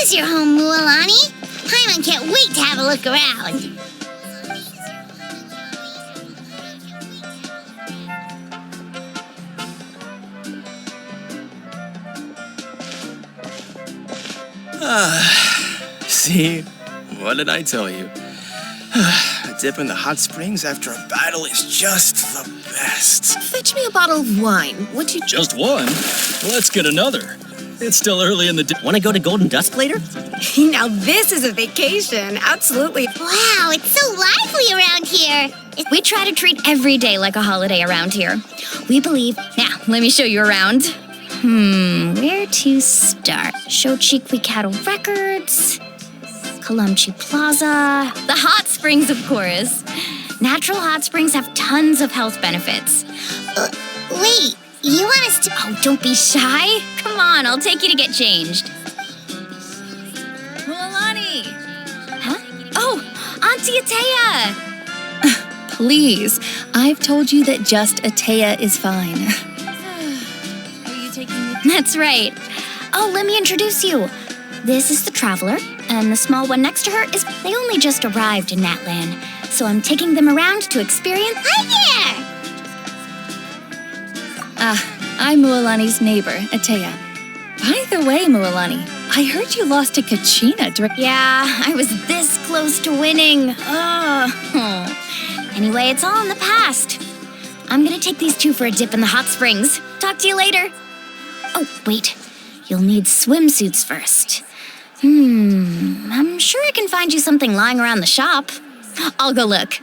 is your home, Mualani. Paimon can't wait to have a look around. See? What did I tell you? A dip in the hot springs after a battle is just the best. Fetch me a bottle of wine, would you? Just one? Let's get another. It's still early in the day. Want to go to Golden Dust later? Now this is a vacation, absolutely. Wow, it's so lively around here. We try to treat every day like a holiday around here. We believe... Now, let me show you around. Where to start? Shochikwi Cattle Records... Kalamchi Plaza... The hot springs, of course. Natural hot springs have tons of health benefits. Wait, you want us to... Oh, don't be shy. Come on, I'll take you to get changed. Mualani! Huh? Oh, Auntie Atea! Please, I've told you that just Atea is fine. Are you taking me? That's right. Oh, let me introduce you. This is the Traveler, and the small one next to her is... They only just arrived in Natlan, so I'm taking them around to experience... Hi there! I'm Mualani's neighbor, Atea. By the way, Mualani, I heard you lost to Kachina during... Yeah, I was this close to winning. Anyway, it's all in the past. I'm gonna take these two for a dip in the hot springs. Talk to you later. Oh, wait. You'll need swimsuits first. I'm sure I can find you something lying around the shop. I'll go look.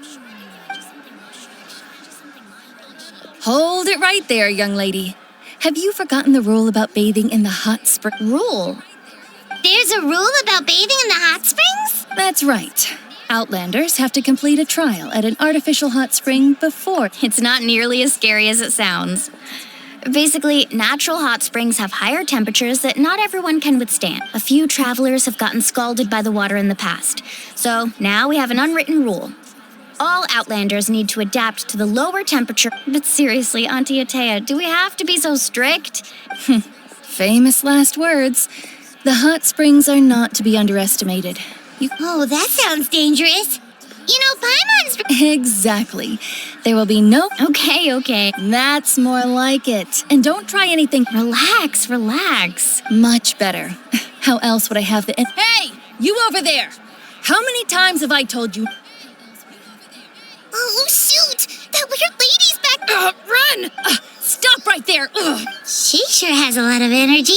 Hold it right there, young lady. Have you forgotten the rule about bathing in the hot spring? Rule? There's a rule about bathing in the hot springs? That's right. Outlanders have to complete a trial at an artificial hot spring before... It's not nearly as scary as it sounds. Basically, natural hot springs have higher temperatures that not everyone can withstand. A few travelers have gotten scalded by the water in the past. So now we have an unwritten rule. All Outlanders need to adapt to the lower temperature. But seriously, Auntie Atea, do we have to be so strict? Famous last words. The hot springs are not to be underestimated. Oh, that sounds dangerous. You know, Paimon's... Exactly. There will be no... Okay. That's more like it. And don't try anything... Relax. Much better. How else would I have the... Hey! You over there! How many times have I told you... Oh, shoot! That weird lady's back... Run! Stop right there! She sure has a lot of energy.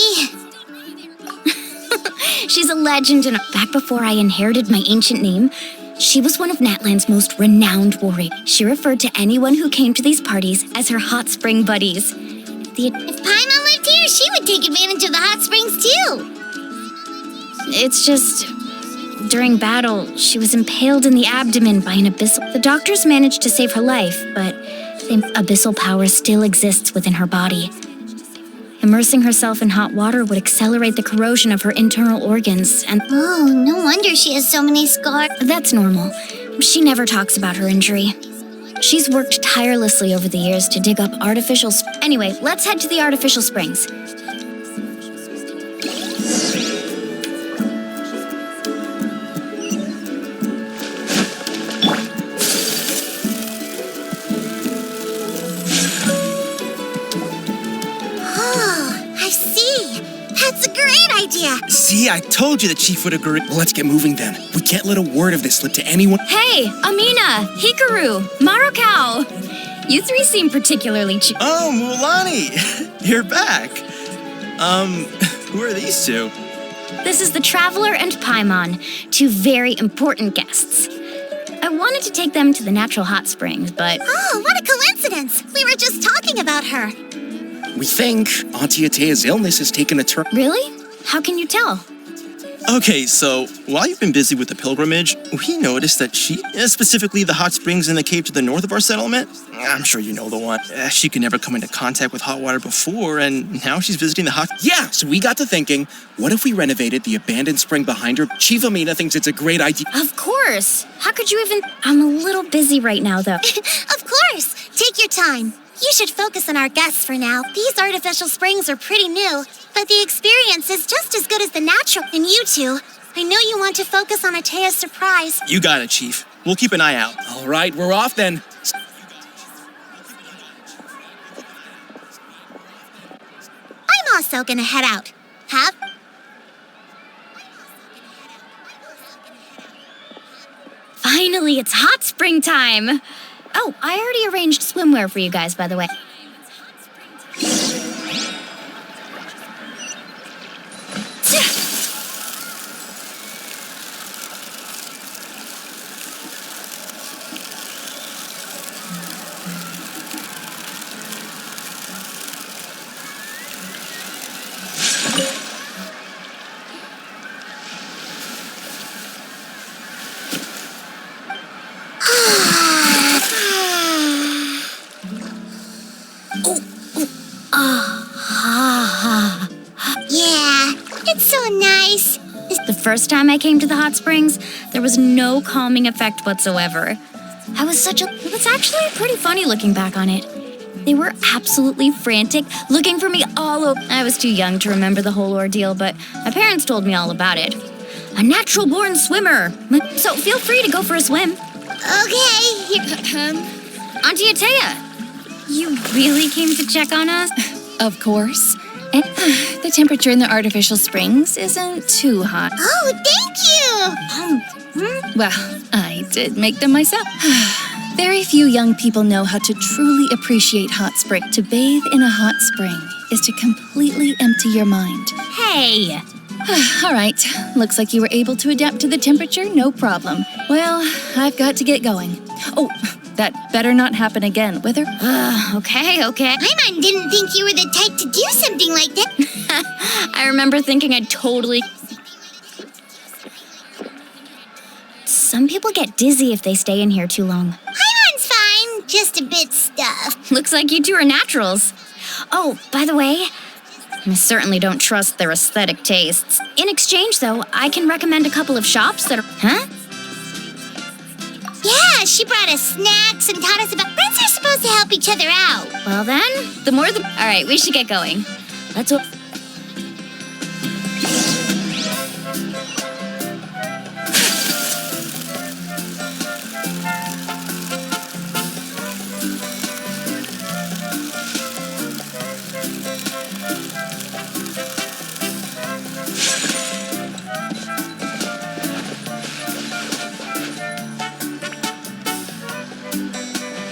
She's a legend, and back before I inherited my ancient name, she was one of Natlan's most renowned warriors. She referred to anyone who came to these parties as her hot spring buddies. If Paimon lived here, she would take advantage of the hot springs, too. It's just... During battle, she was impaled in the abdomen by an abyssal... The doctors managed to save her life, but the abyssal power still exists within her body. Immersing herself in hot water would accelerate the corrosion of her internal organs, and... Oh, no wonder she has so many scars. That's normal. She never talks about her injury. She's worked tirelessly over the years to dig up artificial... Anyway, let's head to the artificial springs. See, I told you the chief would agree. Well, let's get moving then. We can't let a word of this slip to anyone. Hey, Amina, Hikaru, Marukau. You three seem particularly Oh, Mualani, you're back. Who are these two? This is the Traveler and Paimon, two very important guests. I wanted to take them to the natural hot springs, but... Oh, what a coincidence! We were just talking about her. We think Auntie Atea's illness has taken a turn. Really? How can you tell? Okay, so while you've been busy with the pilgrimage, we noticed that specifically the hot springs in the cave to the north of our settlement, I'm sure you know the one. She could never come into contact with hot water before, and now she's visiting the hot... Yeah, so we got to thinking, what if we renovated the abandoned spring behind her? Chief Amina thinks it's a great idea. Of course. How could you even... I'm a little busy right now, though. Of course. Take your time. You should focus on our guests for now. These artificial springs are pretty new, but the experience is just as good as the natural. And you two, I know you want to focus on Atea's surprise. You got it, Chief. We'll keep an eye out. All right, we're off then. I'm also gonna head out. Have... Finally, it's hot spring time. Oh, I already arranged swimwear for you guys, by the way. Yeah, it's so nice. The first time I came to the hot springs, there was no calming effect whatsoever. It's actually pretty funny looking back on it. They were absolutely frantic, looking for me all over. I was too young to remember the whole ordeal, but my parents told me all about it. A natural-born swimmer. So feel free to go for a swim. Okay. Auntie Atea, you really came to check on us? Of course. And the temperature in the artificial springs isn't too hot. Oh, thank you. Well, I did make them myself. Very few young people know how to truly appreciate hot spring. To bathe in a hot spring is to completely empty your mind. Hey! All right, looks like you were able to adapt to the temperature, no problem. Well, I've got to get going. Oh, that better not happen again, Wither. Okay. Paimon didn't think you were the type to do something like that. I remember thinking I'd totally... Some people get dizzy if they stay in here too long. Paimon's fine, just a bit stuffed. Looks like you two are naturals. Oh, by the way, I certainly don't trust their aesthetic tastes. In exchange, though, I can recommend a couple of shops that are... Huh? Yeah, she brought us snacks and taught us about... Friends are supposed to help each other out. Well then, the more the... All right, we should get going. Let's...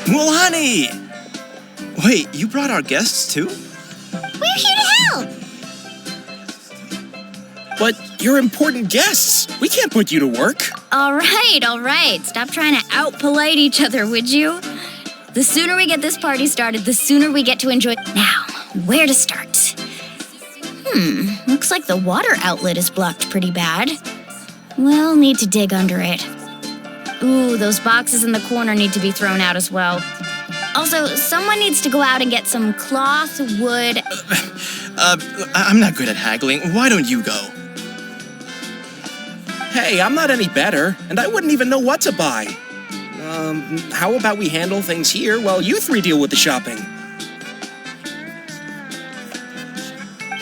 Well, honey! Wait, you brought our guests too? We're here to help. But you're important guests. We can't put you to work. All right. Stop trying to out-polite each other, would you? The sooner we get this party started, the sooner we get to enjoy... Now, where to start? Looks like the water outlet is blocked pretty bad. We'll need to dig under it. Ooh, those boxes in the corner need to be thrown out as well. Also, someone needs to go out and get some cloth, wood... I'm not good at haggling. Why don't you go? Hey, I'm not any better, and I wouldn't even know what to buy. How about we handle things here while you three deal with the shopping?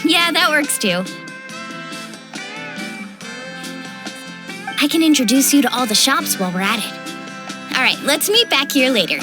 Yeah, that works too. I can introduce you to all the shops while we're at it. All right, let's meet back here later.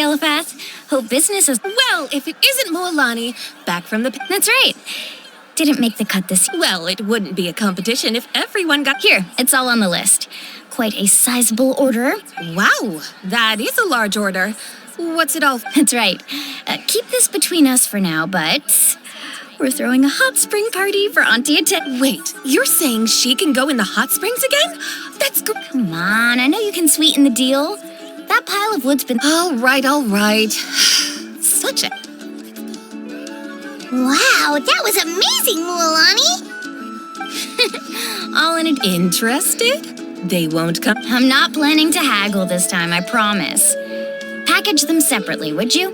Eliphaz. Hope business is... Well, if it isn't Moalani, back from the... That's right. Didn't make the cut this year. Well, it wouldn't be a competition if everyone got... Here, it's all on the list. Quite a sizable order. Wow, that is a large order. What's it all... That's right. Keep this between us for now, but... We're throwing a hot spring party for Auntie Ate. Wait, you're saying she can go in the hot springs again? That's good. Come on, I know you can sweeten the deal. That pile of wood's been... All right. Such a... Wow, that was amazing, Mualani. All in it. Interested? They won't come... I'm not planning to haggle this time, I promise. Package them separately, would you?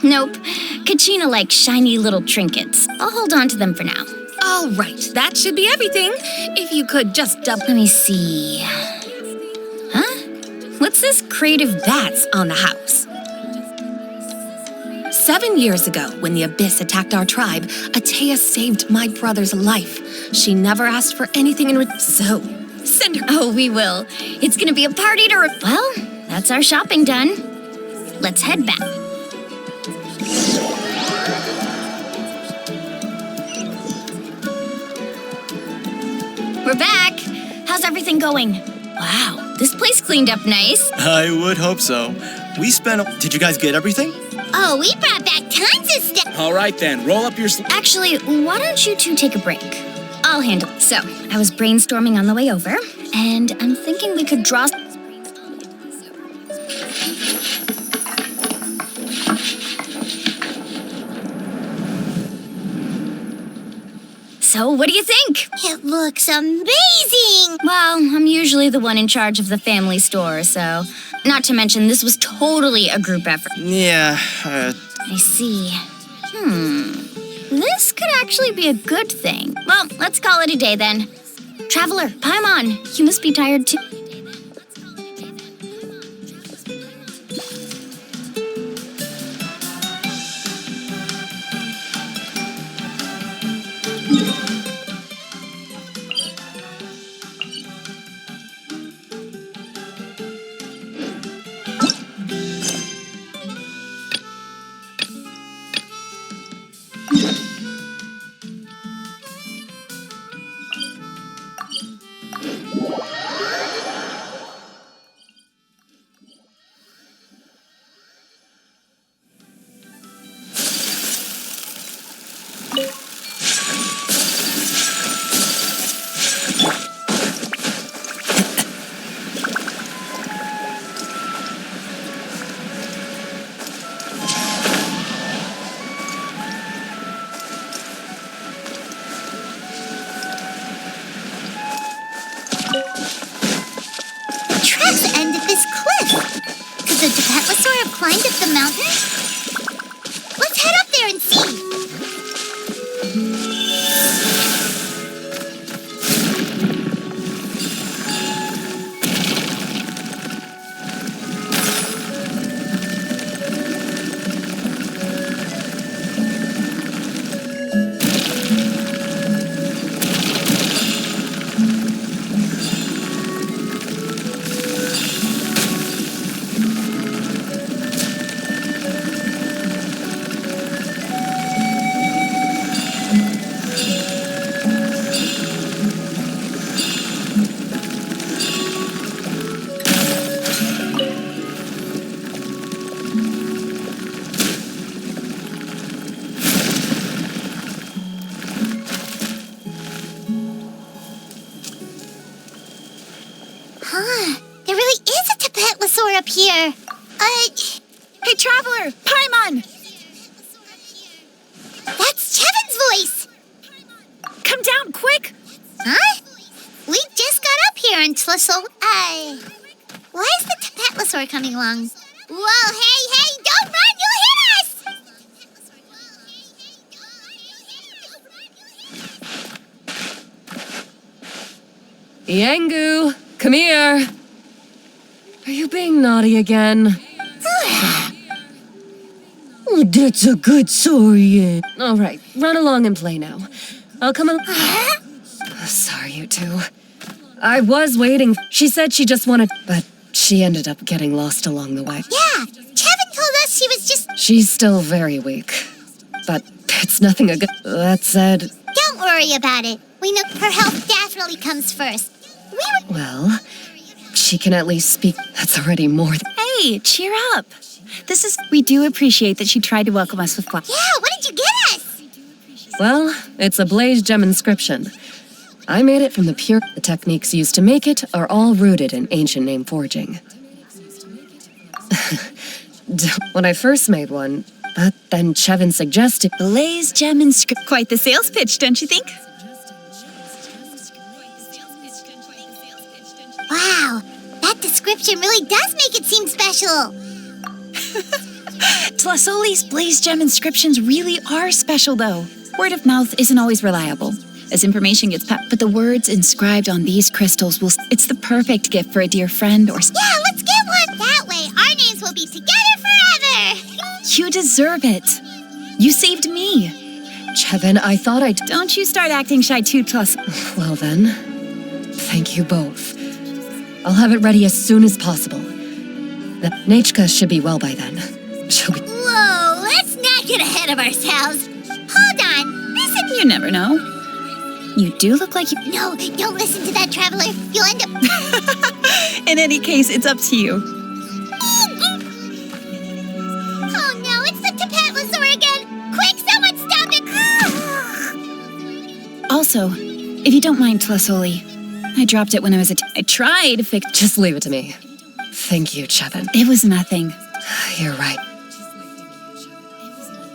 Nope. Kachina likes shiny little trinkets. I'll hold on to them for now. All right, that should be everything. If you could just double... Let me see. Huh? What's this creative... That's on the house. 7 years ago, when the Abyss attacked our tribe, Atea saved my brother's life. She never asked for anything in return, so send her... Oh, we will. It's gonna be a party to... Well, that's our shopping done. Let's head back. We're back. How's everything going? Wow, this place cleaned up nice. I would hope so. We spent... Did you guys get everything? Oh, we brought back tons of stuff. All right then, roll up your Actually, why don't you two take a break? I'll handle it. So, I was brainstorming on the way over, and I'm thinking we could draw... So, what do you think? It looks amazing. Well, I'm usually the one in charge of the family store, so... Not to mention, this was totally a group effort. Yeah, I see. This could actually be a good thing. Well, let's call it a day then. Traveler, Paimon, you must be tired too. Tracks end at this cliff. Could the Depetlosaur have climbed up the mountain? Let's head up there and see. There really is a Depetlosaur up here. Hey, Traveler! Paimon! That's Chevin's voice. Come down, quick! Huh? We just got up here in Tlistle. Why is the Depetlosaur coming along? Whoa, hey, don't run, you'll hit us! Yangu, come here. Are you being naughty again? Oh, that's a good story. All right, run along and play now. I'll come Sorry, you two. I was waiting. She said she just wanted, but she ended up getting lost along the way. Yeah, She was just... She's still very weak, but it's nothing That said, Don't worry about it. We know her health definitely comes first. well, she can at least speak. That's already more Hey, cheer up. We do appreciate that she tried to welcome us with flowers. Yeah, what did you get us? Well, it's a blaze gem inscription. I made it from the pure... The techniques used to make it are all rooted in ancient name forging. When I first made one, but then Chevin suggested... Blaze gem inscription. Quite the sales pitch, don't you think? Wow, that description really does make it seem special. Tlasoli's blaze gem inscriptions really are special, though. Word of mouth isn't always reliable. As information gets passed, but the words inscribed on these crystals it's the perfect gift for a dear friend or... Yeah, let's get one. That way, our names will be together forever. You deserve it. You saved me. Chevin, I thought I'd... Don't you start acting shy too, Tlas. Well then, thank you both. I'll have it ready as soon as possible. Nachka should be well by then. She'll be... Whoa, let's not get ahead of ourselves. Hold on. Listen. You never know. You do look like you... No, don't listen to that, Traveler. You'll end up... In any case, it's up to you. Oh no, it's the Tapatlosaur again. Quick, someone stop it. Also, if you don't mind, Tlasoli, I dropped it when I was I tried to fix... Just leave it to me. Thank you, Chevin. It was nothing. You're right.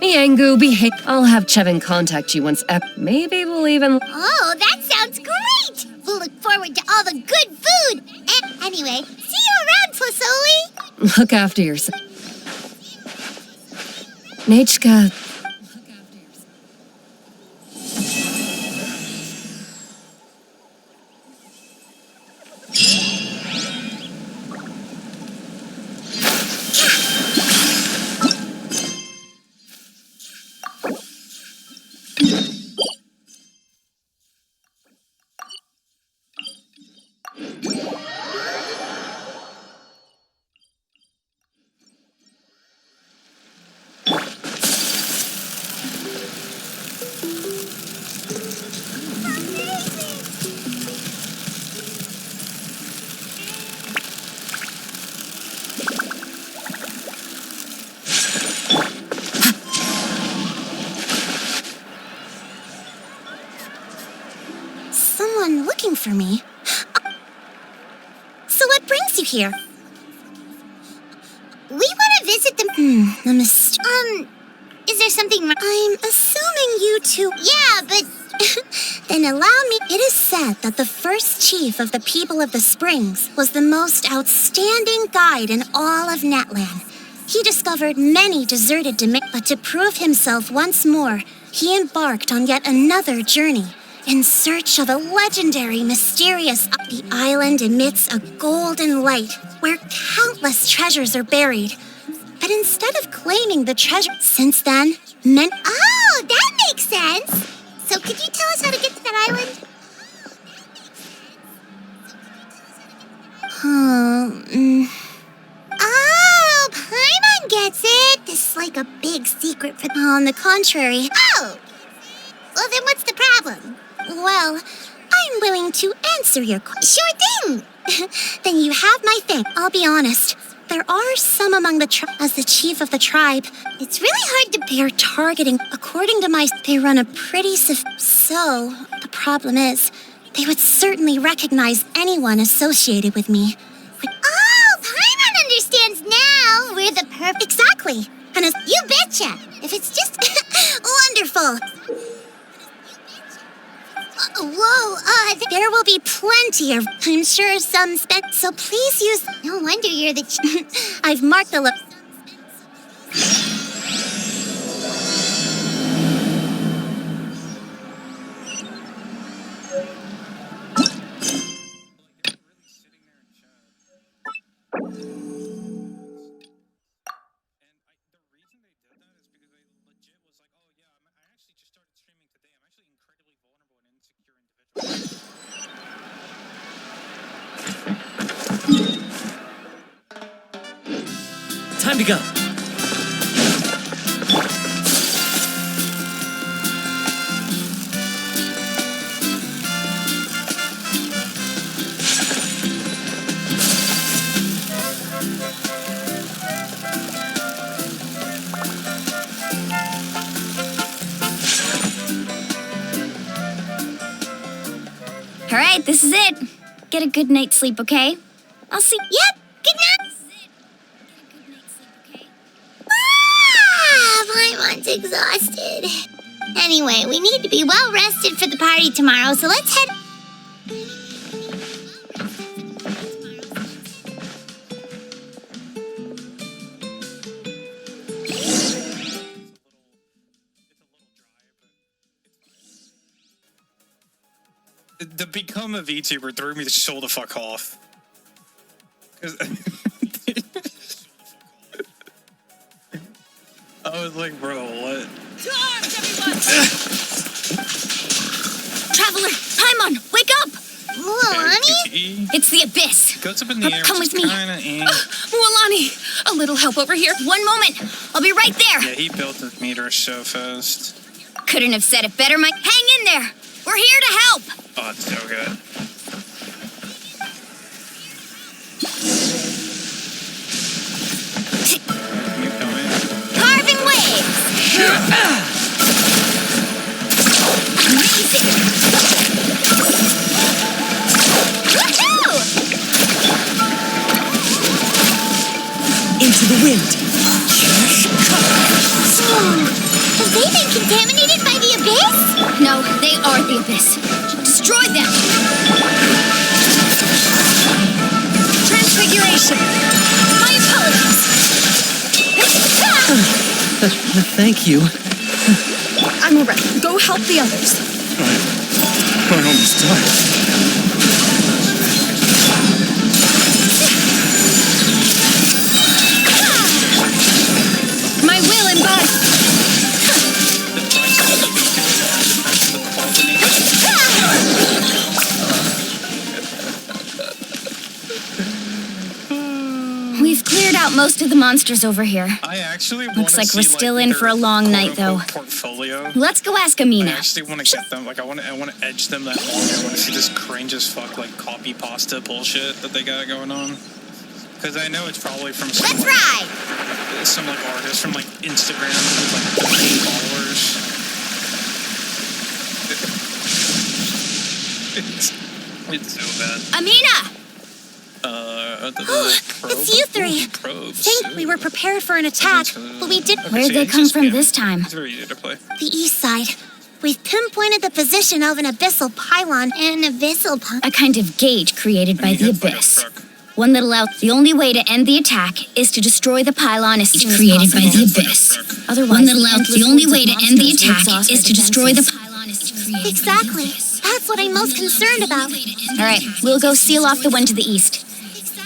Miangu, behave. I'll have Chevin contact you once maybe we'll even... Oh, that sounds great. We'll look forward to all the good food. And anyway, see you around, Tlasoli. Look after yourself. Nachka... Someone looking for me? So what brings you here? We want to visit the... is there something wrong? I'm assuming you two... Yeah, but... Then allow me... It is said that the first chief of the people of the Springs was the most outstanding guide in all of Netland. He discovered many deserted domains, but to prove himself once more, he embarked on yet another journey. In search of a legendary, mysterious... The island emits a golden light where countless treasures are buried. But instead of claiming the treasure... Since then, Oh, that makes sense! So could you tell us how to get to that island? Oh, Paimon gets it! This is like a big secret for... On the contrary... Oh! Well, then what's the problem? Well, I'm willing to answer your question. Sure thing! Then you have my thing. I'll be honest. There are some among the as the chief of the tribe. It's really hard to... They're targeting. According to they run a pretty... So, the problem is, they would certainly recognize anyone associated with me. Oh, Paimon understands now! We're the perfect... Exactly! And as... You betcha! If it's just... Wonderful! There will be plenty of... I'm sure some spent... So please use... No wonder you're the... I've marked the... Time to go. right, this is it. Get a good night's sleep, okay? I'll see. Yep, good night. Ah, Paimon's exhausted. Anyway, we need to be well rested for the party tomorrow, so let's head. To become a VTuber threw me the show the fuck off. 'Cause I was like, bro, what? Traveler, Paimon, wake up! Mualani? PTE It's the abyss. goes up in the air, Come which with is me. kinda Mualani, a little help over here. One moment. I'll be right there. Yeah, he built the meter so fast. Couldn't have said it better, Mike. Hang in there. We're here to help. Oh, it's so good. You coming? Carving waves. Amazing. Woohoo! Into the wind. Have they been contaminated by the abyss? No, they are the abyss. Destroy them. Transfiguration. My apologies. Thank you. I'm all right. Go help the others. We're almost done. My will and body. We've cleared out most of the monsters over here. I actually Looks like we're still in for a long night, though. Portfolio. Let's go ask I Amina. actually want to get them. Like, I want to edge them that long. I want to see this cringe as fuck, like, copy pasta bullshit that they got going on. Because I know it's probably from some, Let's like, ride! some like artists from like Instagram with like 1 million followers. It's so bad. Amina! It's you three. Think we were prepared for an attack, but we didn't. Where'd they come from this time? It's very easy to play. The east side. We've pinpointed the position of an abyssal pylon. An abyssal pylon? A kind of gate created by the It's like a abyss. truck. One that allows the only way to end the attack is to destroy the pylon as soon as created by possible. the abyss. Otherwise, One that allows the only way to end the attack monsters is to destroy the pylon. Exactly. That's what I'm most concerned about. All right, we'll go seal off the one to the east.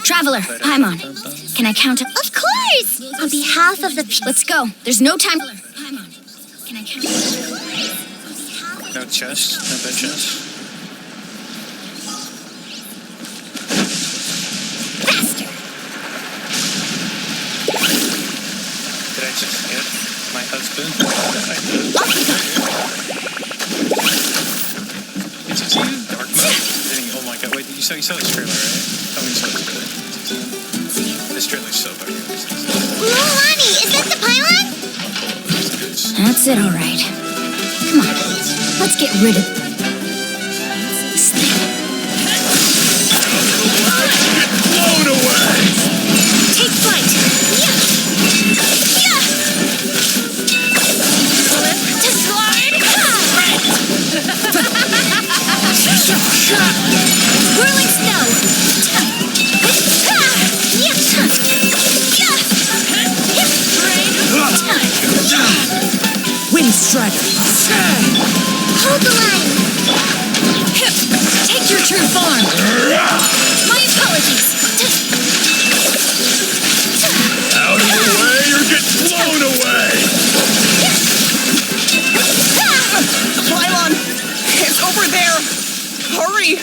Traveler, Paimon, can I count up? Of course! On behalf of the Let's go. There's no time. Paimon, can I count up? No chest, no bed chest. faster! Did I just hit my husband? I did. Did you see the dark mode? Oh my god, wait, you saw this trailer, right? Tell me you saw this trailer. This trailer's so fucking amazing. Mualani, is that the pylon? That's it, all right. Come on, let's get rid of this thing. Blown away! Take flight. Slip to slide. Whirling snow. Wind strider. Hold the line! Take your true form. My apologies. Out of the way, you're getting blown away! Pylon! It's over there! Hurry!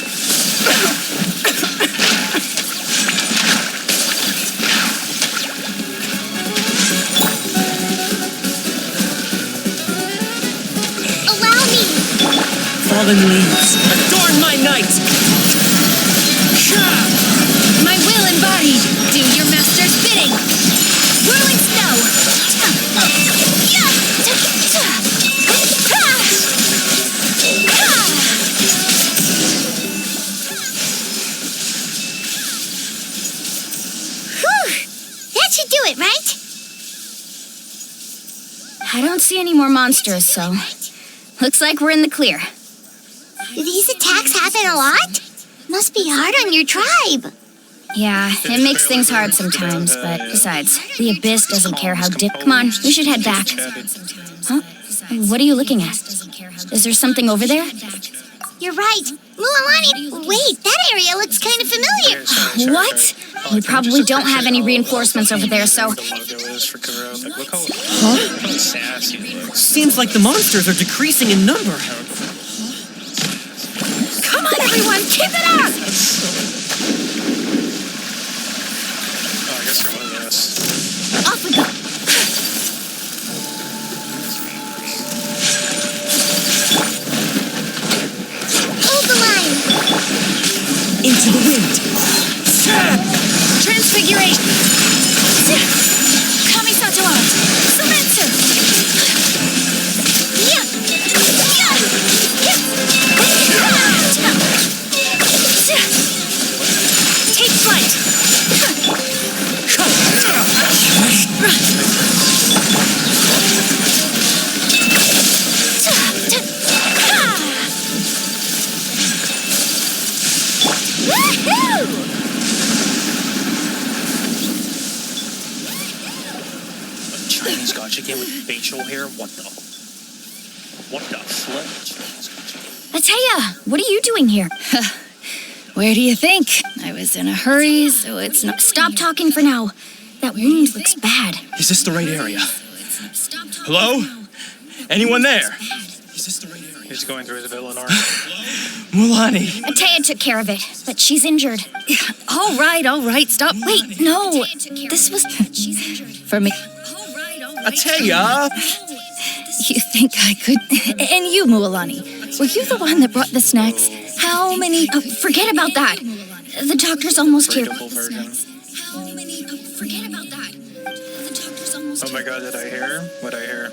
Allow me! Fallen leaves. Adorn my night! My will embodied. Do your master's bidding. Whirling snow. That should do it, right? I don't see any more monsters, so looks like we're in the clear. Do these attacks happen a lot? Must be hard on your tribe. Yeah, it makes things hard sometimes, but besides, the Abyss doesn't care how Come on, we should head back. Huh? What are you looking at? Is there something over there? You're right. Mualani, wait, that area looks kind of familiar. What? We probably don't have any reinforcements over there, so... Seems like the monsters are decreasing in number. Come on, everyone, keep it up! Oh, I guess there was this. Off we go. Hold the line. Into the wind. Transfiguration! Kamisato out! Sumetsu! Take flight! Chinese gotcha game with facial hair? What the flip? Ataya, what are you doing here? Where do you think? I was in a hurry, so it's not. Stop talking for now. That wound looks bad. Is this the right area? Hello? Anyone there? He's going through his villain arc. Mualani. Ataya took care of it, but she's injured. All right, stop. Wait, no. This was... For me. Ataya! You think I could? And you, Mualani, were you the one that brought the snacks? How many... forget about that. The doctor's almost here. Breakable version. Forget about that. The doctor's almost Oh my god, did I hear? What'd I hear?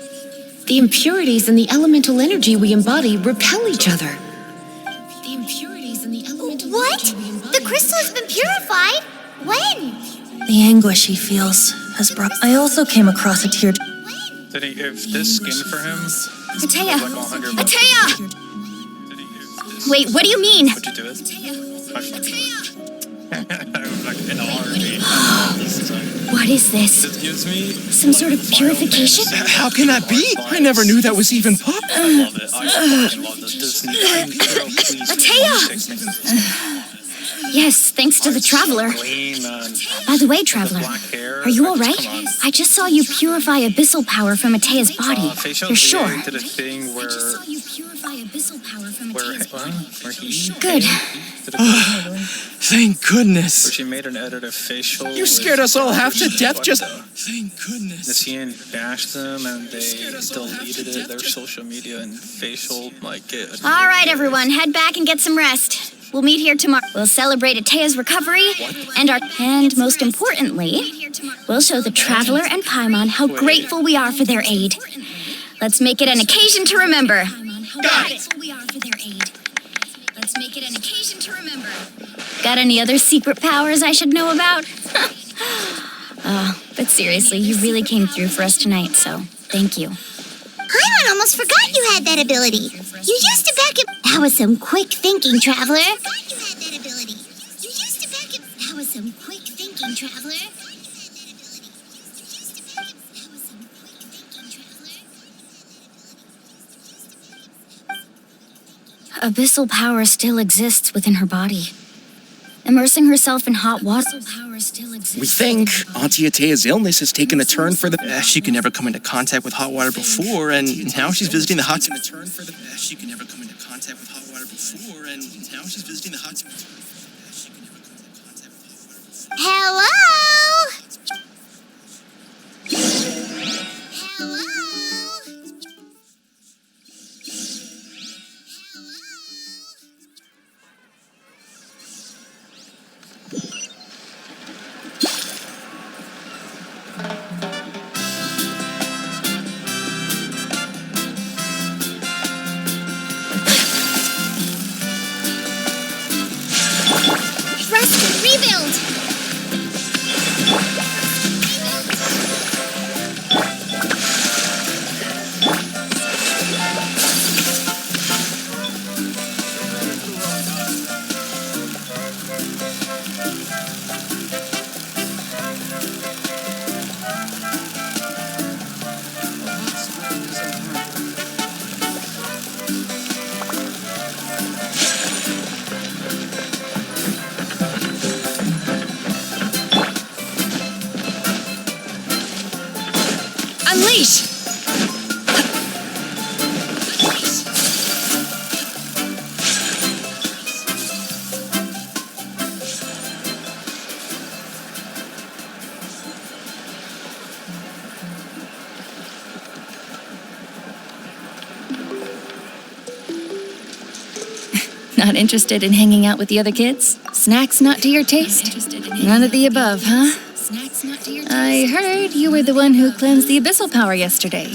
The impurities and the elemental energy we embody repel each other. The impurities in the elemental what? The crystal has been purified? When? The anguish he feels has brought... I also came across a tear... Did he if this skin for him? Ataya! Like $100. Ataya! Did he if this, Wait, what do you mean? What'd you do it? How'd you do it? I'm like in a heartbeat. What is this? This gives me Some sort of purification? How can that be? I never knew that was even possible. I love it. I fucking love this. Ataya! Yes, thanks to the Traveler. Clean, man. By the way, Traveler, Black hair. are you all Come right? on. I just saw you purify abyssal power from Ataya's body. Facial You're sure? VA did a thing where you purify abyssal power from where he Good. did a Thank goodness. where she made an edit of facial. You scared us all half to death just... Thank goodness. The CN bashed them and they deleted it, their social media and facial like it. All right, everyone, head back and get some rest. We'll meet here tomorrow. We'll celebrate Ataya's recovery and most importantly, we'll show the Traveler and Paimon how grateful we are for their aid. Let's make it an occasion to remember. Got it. Let's make it an occasion to remember. Got any other secret powers I should know about? But seriously, you really came through for us tonight, so thank you. Paimon almost forgot you had that ability. You used to back it. That was some quick thinking, Traveler. That was some quick thinking, Traveler. Abyssal power still exists within her body. Immersing herself in hot water. We think Auntie Ataya's illness has taken a turn for the... She could never come into contact with hot water before, and now she's visiting the hot... She could never come into contact with hot water before, and now she's visiting the hot... Hello? Sheesh! Not interested in hanging out with the other kids? Snacks not to your taste? None of the above, huh? I heard you were the one who cleansed the abyssal power yesterday.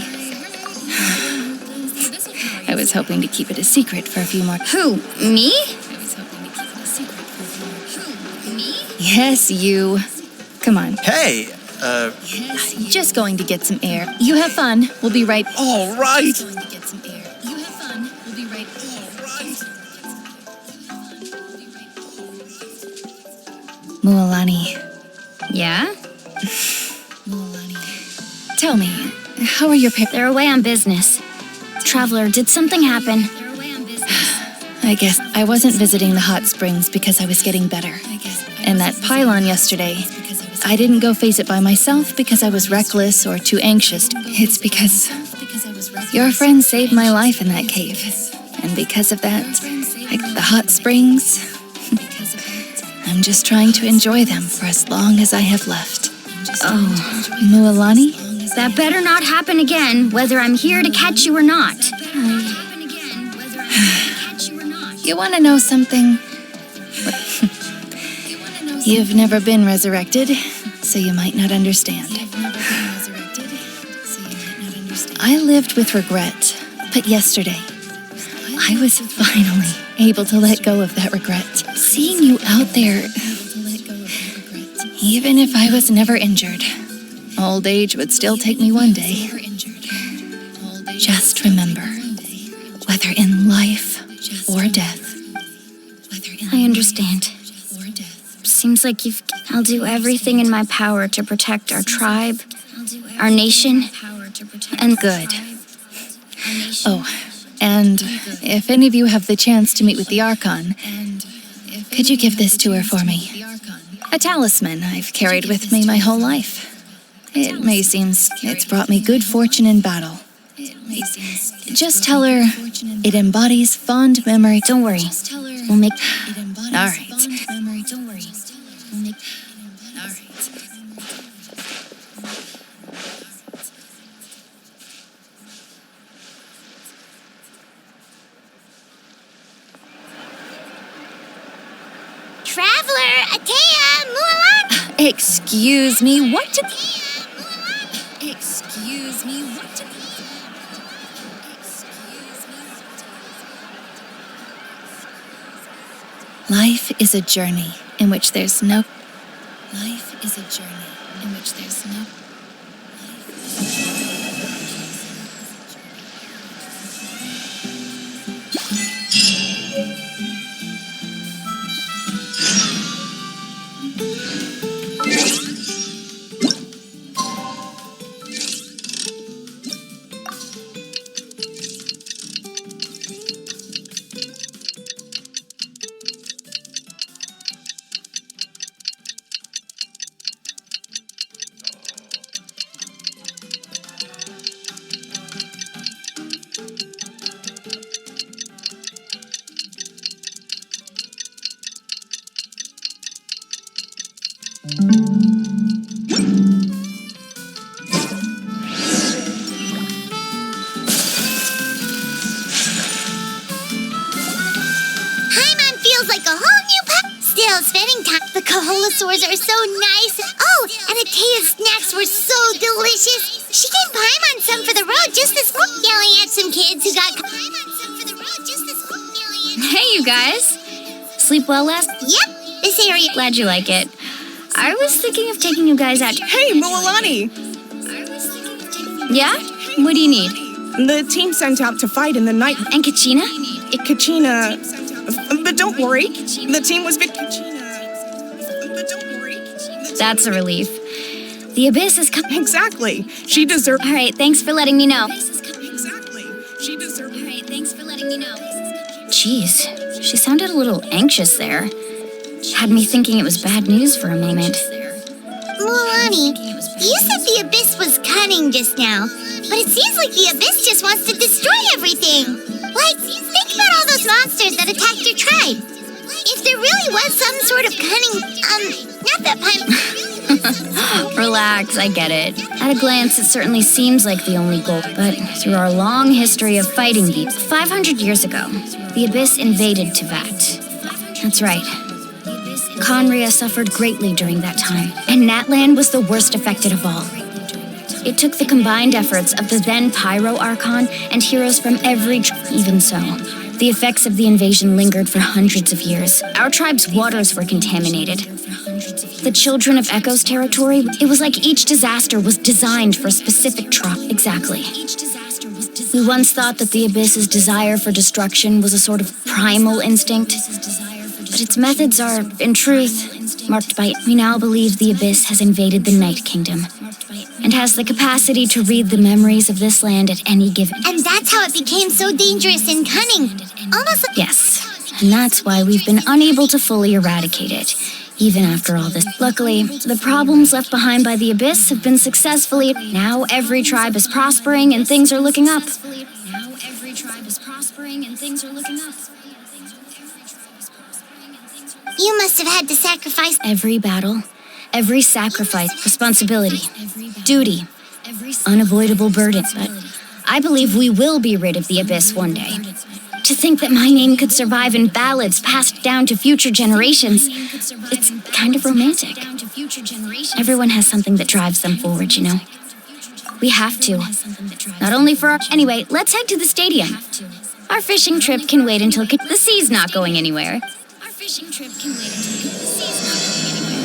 I was hoping to keep it a secret for a few more. Who? Me? Yes, you. Come on. Hey, Just going to get some air. You have fun. We'll be right. All right. Going to get some air. You have fun. We'll be right. Mualani. Yeah? Mualani. Tell me, how are your parents? They're away on business. Traveler, did something happen? I guess I wasn't visiting the hot springs because I was getting better. And that pylon yesterday, I didn't go face it by myself because I was reckless or too anxious. It's because your friend saved my life in that cave. And because of that, the hot springs, I'm just trying to enjoy them for as long as I have left. Oh, Mualani? that better not happen again, whether I'm here to catch you or not. You want to know something? You've never been resurrected, so you might not understand. I lived with regret, but yesterday, I was finally able to let go of that regret. Seeing you out there, even if I was never injured, old age would still take me one day. Just remember, whether in life or death. I understand. Seems like I'll do everything in my power to protect our tribe, our nation, and good. Oh, and if any of you have the chance to meet with the archon, could you give this to her for me? A talisman I've carried with me my whole life. It may seem it's brought me good fortune in battle. Just tell her it embodies fond memory. Don't worry. We'll make... All right. Traveler, Atea, Mulan. Excuse me, what? Excuse me, what? Life is a journey in which there's no... Life is a journey in which there's no... Paimon feels like a whole new Still, spending time. The Kaholasaurs are so nice. Oh, and Atea's snacks were so delicious. She gave Paimon some for the road just this morning, yelling at some kids who got Paimon some for the road just this morning. Hey, you guys. Sleep well last? Yep, this area. Glad you like it. I was thinking of taking you guys out. Hey, Mualani! Yeah? What do you need? The team sent out to fight in the night. And Kachina? Kachina. But don't worry. The team was That's a relief. The Abyss is coming. Exactly. She deserved. All right, thanks for letting me know. Exactly. She deserved. All right, thanks for letting me know. Jeez, she sounded a little anxious there. Had me thinking it was bad news for a moment. Mulan, Mommy, you said the Abyss was cunning just now, but it seems like the Abyss just wants to destroy everything. Like, think about all those monsters that attacked your tribe. If there really was some sort of cunning, not that Relax, I get it. At a glance, it certainly seems like the only goal, but through our long history of fighting the 500 years ago, the Abyss invaded Tevat. That's right. Conria suffered greatly during that time, and Natlan was the worst affected of all. It took the combined efforts of the then Pyro Archon and heroes from every even so. The effects of the invasion lingered for hundreds of years. Our tribe's waters were contaminated. The children of Echo's territory, it was like each disaster was designed for a specific tribe. Exactly. We once thought that the Abyss's desire for destruction was a sort of primal instinct, but its methods are, in truth, marked by. We now believe the Abyss has invaded the Night Kingdom and has the capacity to read the memories of this land at any given. And that's how it became so dangerous and cunning. Almost like. Yes, and that's why we've been unable to fully eradicate it, even after all this. Luckily, the problems left behind by the Abyss have been successfully. Now every tribe is prospering and things are looking up. You must have had to sacrifice. Every battle, every sacrifice, responsibility, duty, unavoidable burden. But I believe we will be rid of the Abyss one day. To think that my name could survive in ballads passed down to future generations, it's kind of romantic. Everyone has something that drives them forward, you know. We have to. Not only for our... Anyway, let's head to the stadium. Our fishing trip can wait until... The sea's not going anywhere. Our fishing trip can wait until... The sea's not going anywhere.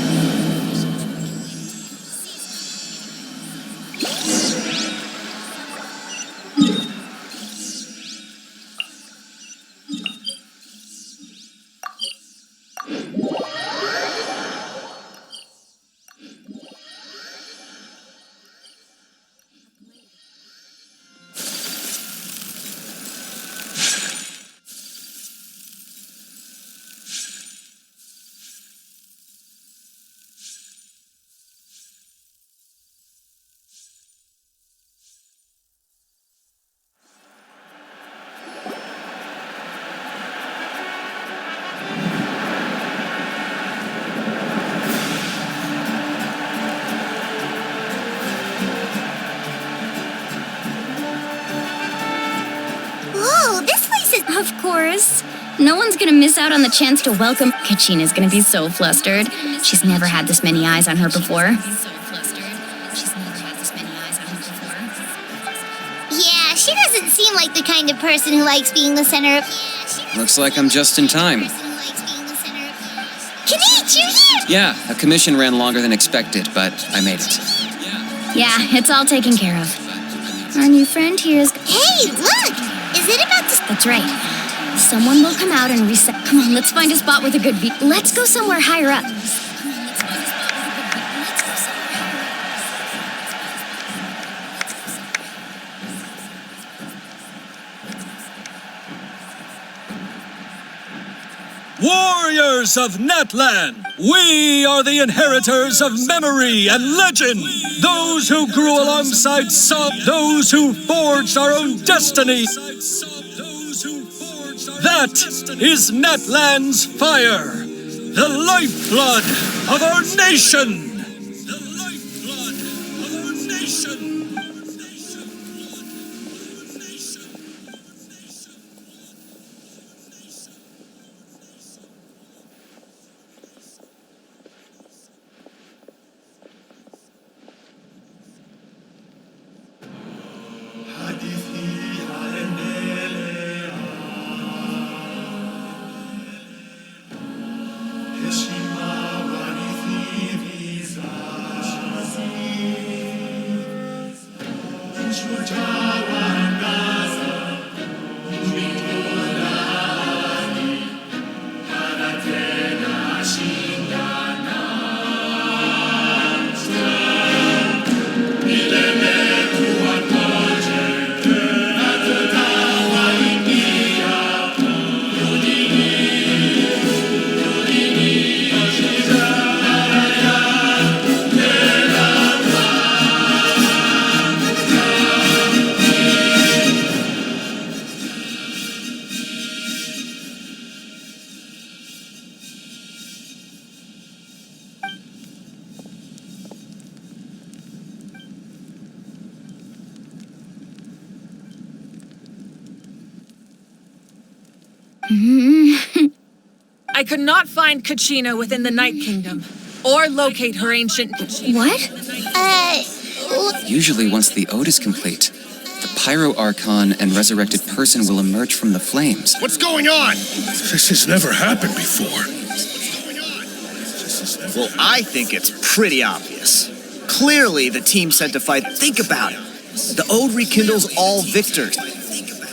Whoa, this place is. Of course. No one's gonna miss out on the chance to welcome... Kachina's gonna be so flustered. She's never had this many eyes on her before. Yeah, she doesn't seem like the kind of person who likes being the center of. Looks like I'm just in time. Kanich, you're here! Yeah, a commission ran longer than expected, but I made it. Yeah, it's all taken care of. Our new friend here is... Hey, look! Is it about to... That's right. Someone will come out and reset... Come on, let's find a spot with a good view. Let's go somewhere higher up. Warriors of Natlan, we are the inheritors of memory and legend. Those who grew alongside some, those who forged our own destiny. That is Natlan's fire, the lifeblood of our nation. I could not find Kachina within the Night Kingdom, or locate her ancient... What? Usually once the ode is complete, the Pyro Archon and resurrected person will emerge from the flames. What's going on? This has never happened before. Well, I think it's pretty obvious. Clearly, the team sent to fight. Think about it. The ode rekindles all victors.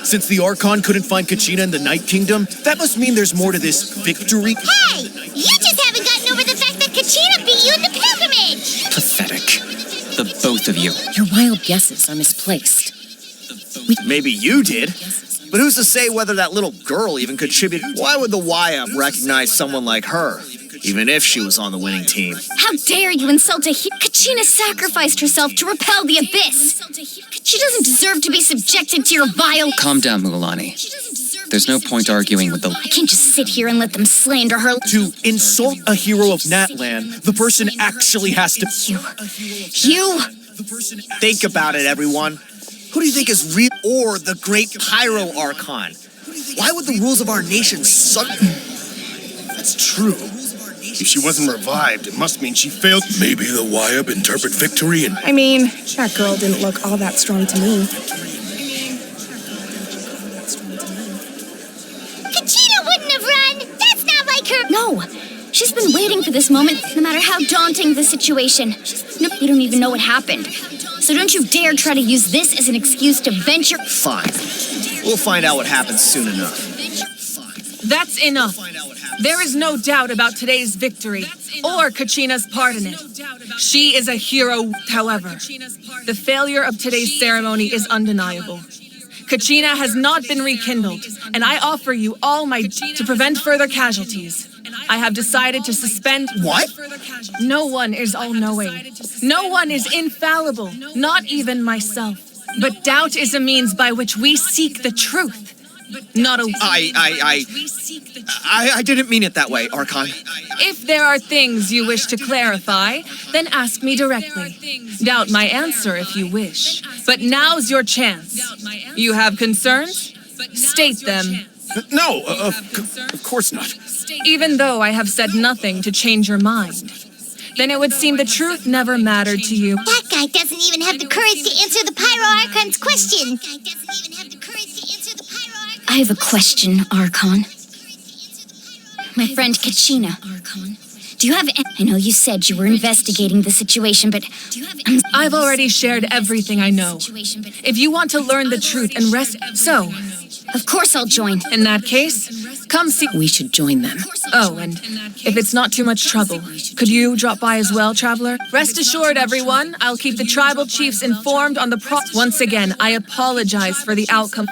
Since the Archon couldn't find Kachina in the Night Kingdom, that must mean there's more to this victory. Hey! You just haven't gotten over the fact that Kachina beat you in the pilgrimage! Pathetic. The both of you. Your wild guesses are misplaced. Maybe you did. But who's to say whether that little girl even contributed? Why would the YM recognize someone like her, even if she was on the winning team? How dare you insult a Kachina sacrificed herself to repel the abyss! She doesn't deserve to be subjected to your vile... Calm down, Mulalani. There's no point arguing with the... I can't just sit here and let them slander her. To insult a hero of Natlan, the person actually has to... You! Think about it, everyone. Who do you think is real or the great Pyro Archon? Why would the rules of our nation That's true. If she wasn't revived, it must mean she failed. Maybe the Wyab interpret victory and... I mean, that girl didn't look all that strong to me. Kachina wouldn't have run! That's not like her! No! She's been waiting for this moment, no matter how daunting the situation. No, you don't even know what happened. So don't you dare try to use this as an excuse to venture... Fine. We'll find out what happens soon enough. That's enough. There is no doubt about today's victory, or Kachina's part in it. She is a hero, however. The failure of today's ceremony is undeniable. Kachina has not been rekindled, and I offer you all my to prevent further casualties. I have decided to suspend... What? No one is all-knowing. No one is infallible, not even myself. But doubt is a means by which we seek the truth. Not a... I didn't mean it that way, Archon. If there are things you wish to clarify, then ask me directly. Doubt my answer if you wish. But now's your chance. You have concerns? State them. No, of course not. Even though I have said nothing to change your mind, then it would seem the truth never mattered to you. That guy doesn't even have the courage to answer the Pyro Archon's question. I have a question, Archon. My friend Kachina. Do you have... I know you said you were investigating the situation, but... I've already shared everything I know. If you want to learn the truth and rest... So... Of course I'll join. In that case, come see... We should join them. Oh, and if it's not too much trouble, could you drop by as well, Traveler? Rest assured, everyone, I'll keep the tribal chiefs informed on the Once again, I apologize for the outcome.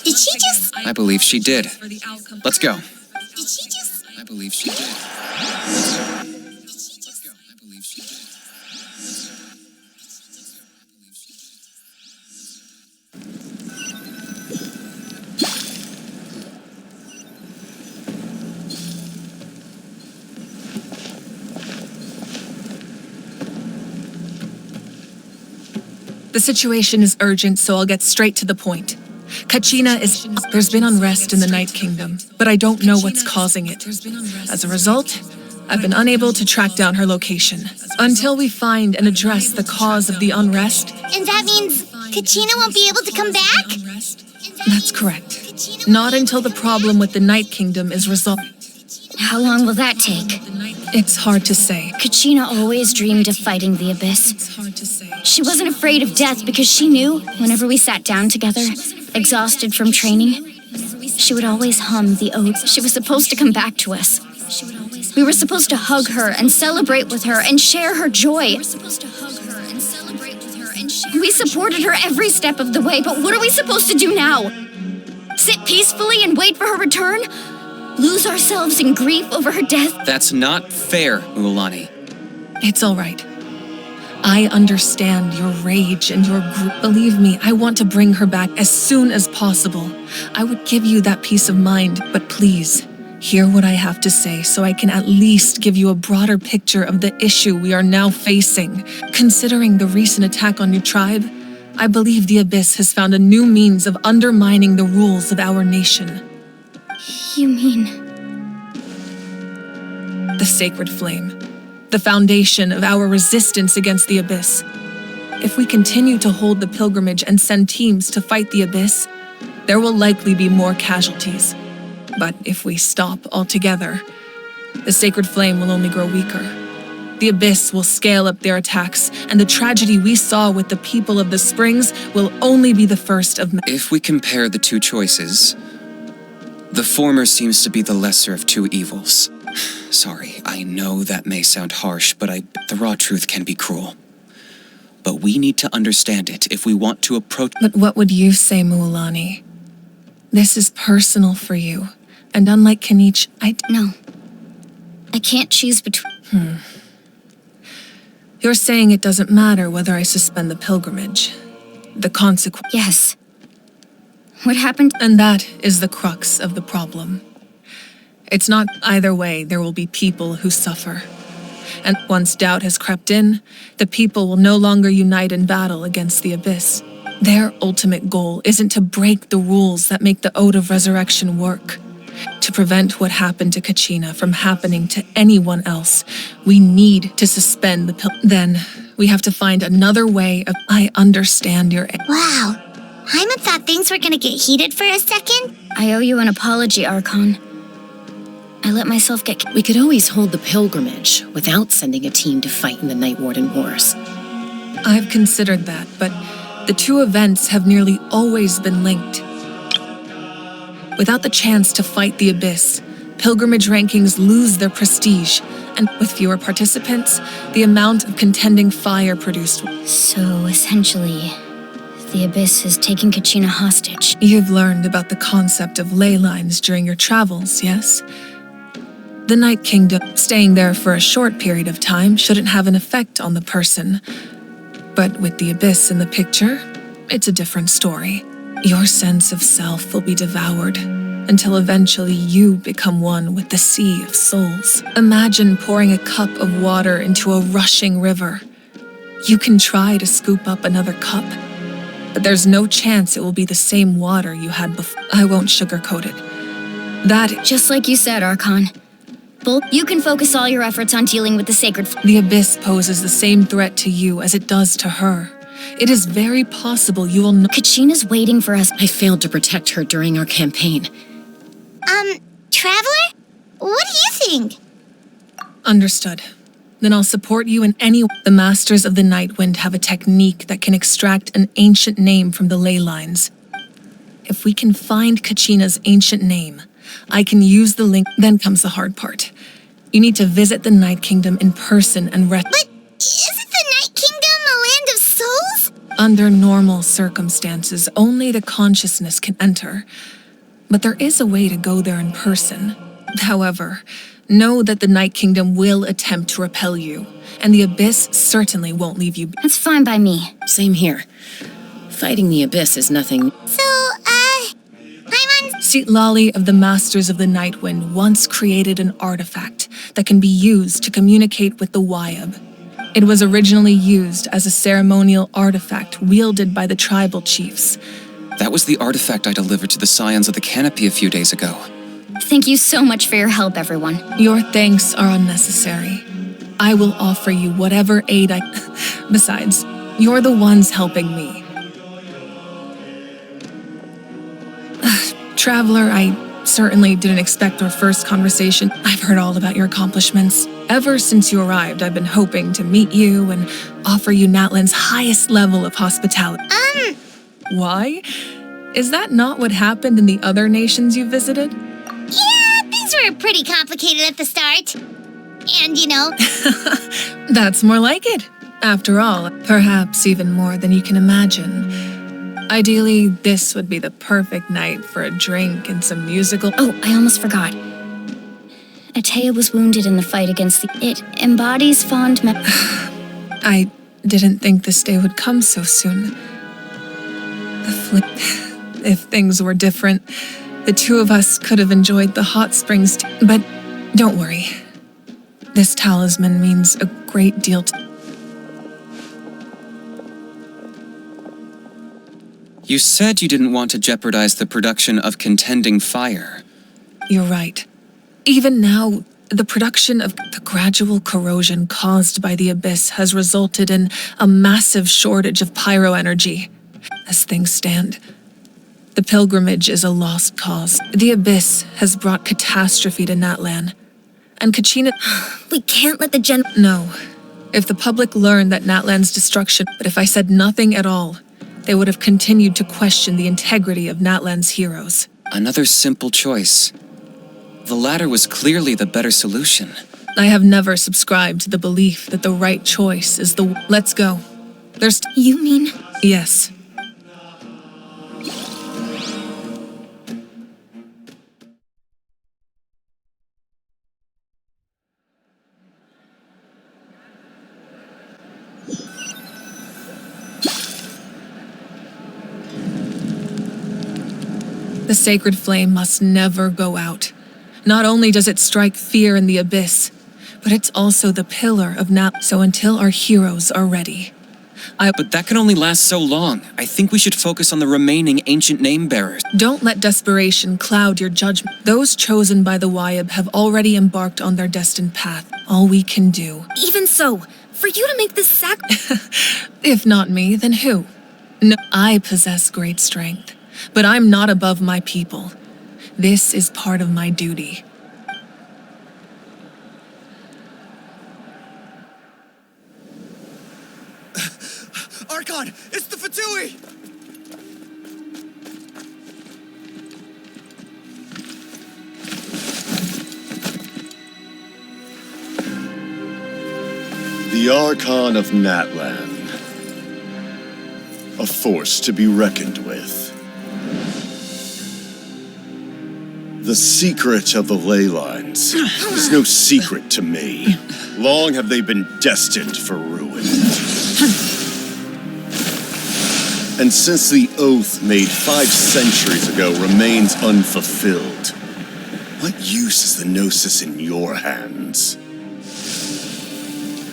Did she just... I believe she did. Let's go. Did she just... I believe she did. The situation is urgent, so I'll get straight to the point. Kachina is... There's been unrest in the Night Kingdom, but I don't know what's causing it. As a result, I've been unable to track down her location. Until we find and address the cause of the unrest... And that means Kachina won't be able to come back? That's correct. Not until the problem with the Night Kingdom is resolved. How long will that take? It's hard to say. Kachina always dreamed of fighting the abyss. She wasn't afraid of death because she knew, whenever we sat down together, exhausted from training, she would always hum the odes. She was supposed to come back to us. We were supposed to hug her and celebrate with her and share her joy. We supported her every step of the way, but what are we supposed to do now? Sit peacefully and wait for her return? Lose ourselves in grief over her death? That's not fair, Mulalani. It's all right. I understand your rage and your Believe me, I want to bring her back as soon as possible. I would give you that peace of mind, but please, hear what I have to say so I can at least give you a broader picture of the issue we are now facing. Considering the recent attack on your tribe, I believe the Abyss has found a new means of undermining the rules of our nation. You mean... The sacred flame. The foundation of our resistance against the Abyss. If we continue to hold the pilgrimage and send teams to fight the Abyss, there will likely be more casualties. But if we stop altogether, the sacred flame will only grow weaker. The Abyss will scale up their attacks, and the tragedy we saw with the people of the Springs will only be the first of many. If we compare the two choices, the former seems to be the lesser of two evils. Sorry, I know that may sound harsh, but the raw truth can be cruel. But we need to understand it if we want to approach— But what would you say, Mualani? This is personal for you, and unlike Kanich, No. I can't choose between... You're saying it doesn't matter whether I suspend the pilgrimage. The consequence— Yes. What happened? And that is the crux of the problem. It's not either way, there will be people who suffer. And once doubt has crept in, the people will no longer unite in battle against the Abyss. Their ultimate goal isn't to break the rules that make the Ode of Resurrection work. To prevent what happened to Kachina from happening to anyone else, we need to suspend the Then, we have to find another way of— I understand your— Wow. Hyman thought things were gonna get heated for a second. I owe you an apology, Archon. I let myself get... We could always hold the pilgrimage without sending a team to fight in the Night Warden Wars. I've considered that, but the two events have nearly always been linked. Without the chance to fight the Abyss, pilgrimage rankings lose their prestige, and with fewer participants, the amount of contending fire produced. So, essentially, the Abyss has taken Kachina hostage. You've learned about the concept of ley lines during your travels, yes? The Night Kingdom, staying there for a short period of time, shouldn't have an effect on the person. But with the Abyss in the picture, it's a different story. Your sense of self will be devoured until eventually you become one with the sea of souls. Imagine pouring a cup of water into a rushing river. You can try to scoop up another cup, but there's no chance it will be the same water you had before. I won't sugarcoat it. That— Just like you said, Archon. You can focus all your efforts on dealing with the sacred... The Abyss poses the same threat to you as it does to her. It is very possible you will know— Kachina's waiting for us. I failed to protect her during our campaign. Traveler? What do you think? Understood. Then I'll support you in any— The Masters of the Nightwind have a technique that can extract an ancient name from the ley lines. If we can find Kachina's ancient name, I can use the link— Then comes the hard part. You need to visit the Night Kingdom in person and But isn't the Night Kingdom a land of souls? Under normal circumstances, only the consciousness can enter. But there is a way to go there in person. However, know that the Night Kingdom will attempt to repel you, and the Abyss certainly won't leave you. That's fine by me. Same here. Fighting the Abyss is nothing. So, Lali of the Masters of the Nightwind once created an artifact that can be used to communicate with the Wyab. It was originally used as a ceremonial artifact wielded by the tribal chiefs. That was the artifact I delivered to the Scions of the Canopy a few days ago. Thank you so much for your help, everyone. Your thanks are unnecessary. I will offer you whatever aid I... Besides, you're the ones helping me. Traveler, I certainly didn't expect our first conversation. I've heard all about your accomplishments. Ever since you arrived, I've been hoping to meet you and offer you Natlan's highest level of hospitality. Why? Is that not what happened in the other nations you visited? Yeah, things were pretty complicated at the start. And, you know... That's more like it. After all, perhaps even more than you can imagine. Ideally, this would be the perfect night for a drink and some musical— Oh, I almost forgot. Atea was wounded in the fight against the— It embodies fond I didn't think this day would come so soon. If things were different, the two of us could have enjoyed the hot springs but don't worry. This talisman means a great deal to— You said you didn't want to jeopardize the production of contending fire. You're right. Even now, the production of the gradual corrosion caused by the abyss has resulted in a massive shortage of pyroenergy. As things stand, the pilgrimage is a lost cause. The abyss has brought catastrophe to Natlan. And Kachina... We can't let the No. If the public learned that Natlan's destruction... But if I said nothing at all, they would have continued to question the integrity of Natlan's heroes. Another simple choice. The latter was clearly the better solution. I have never subscribed to the belief that the right choice is the... Let's go. There's... You mean... Yes. The sacred flame must never go out. Not only does it strike fear in the abyss, but it's also the pillar of Nat. So until our heroes are ready, But that can only last so long. I think we should focus on the remaining ancient name bearers. Don't let desperation cloud your judgment. Those chosen by the Wyab have already embarked on their destined path. All we can do. Even so, for you to make this If not me, then who? No, I possess great strength, but I'm not above my people. This is part of my duty. Archon, it's the Fatui! The Archon of Natlan. A force to be reckoned with. The secret of the ley lines is no secret to me. Long have they been destined for ruin. And since the oath made 5 centuries ago remains unfulfilled, what use is the Gnosis in your hands?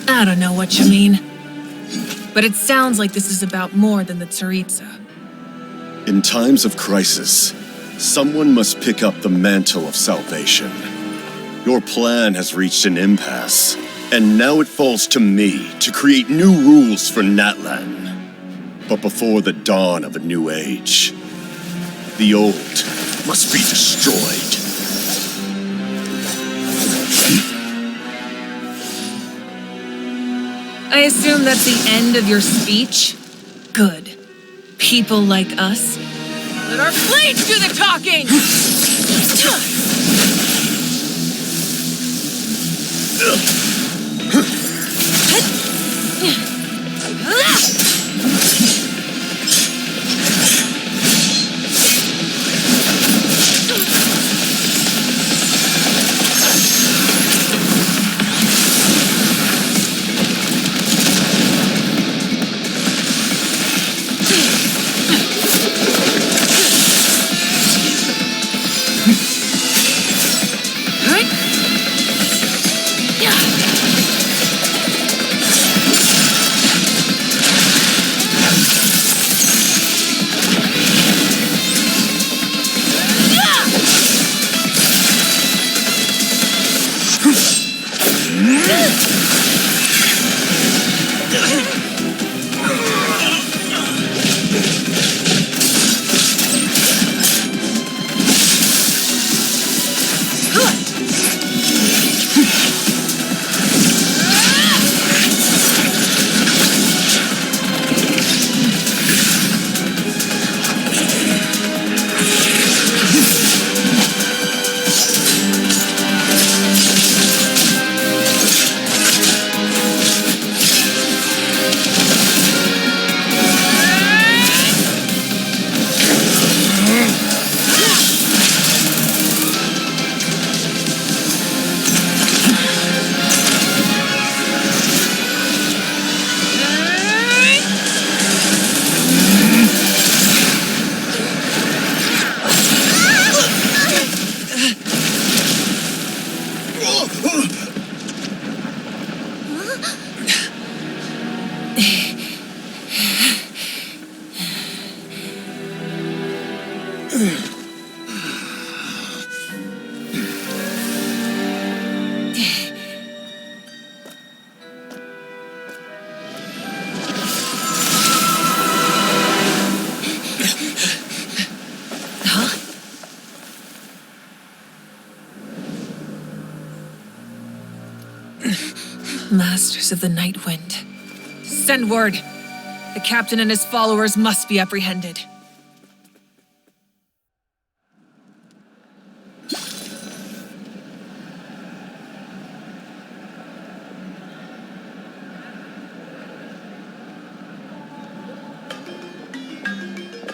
I don't know what you mean, but it sounds like this is about more than the Tsaritsa. In times of crisis, someone must pick up the mantle of salvation. Your plan has reached an impasse, and now it falls to me to create new rules for Natlan. But before the dawn of a new age, the old must be destroyed. I assume that's the end of your speech? Good. People like us. Let our blades do the talking! Masters of the Night Wind. Send word. The captain and his followers must be apprehended.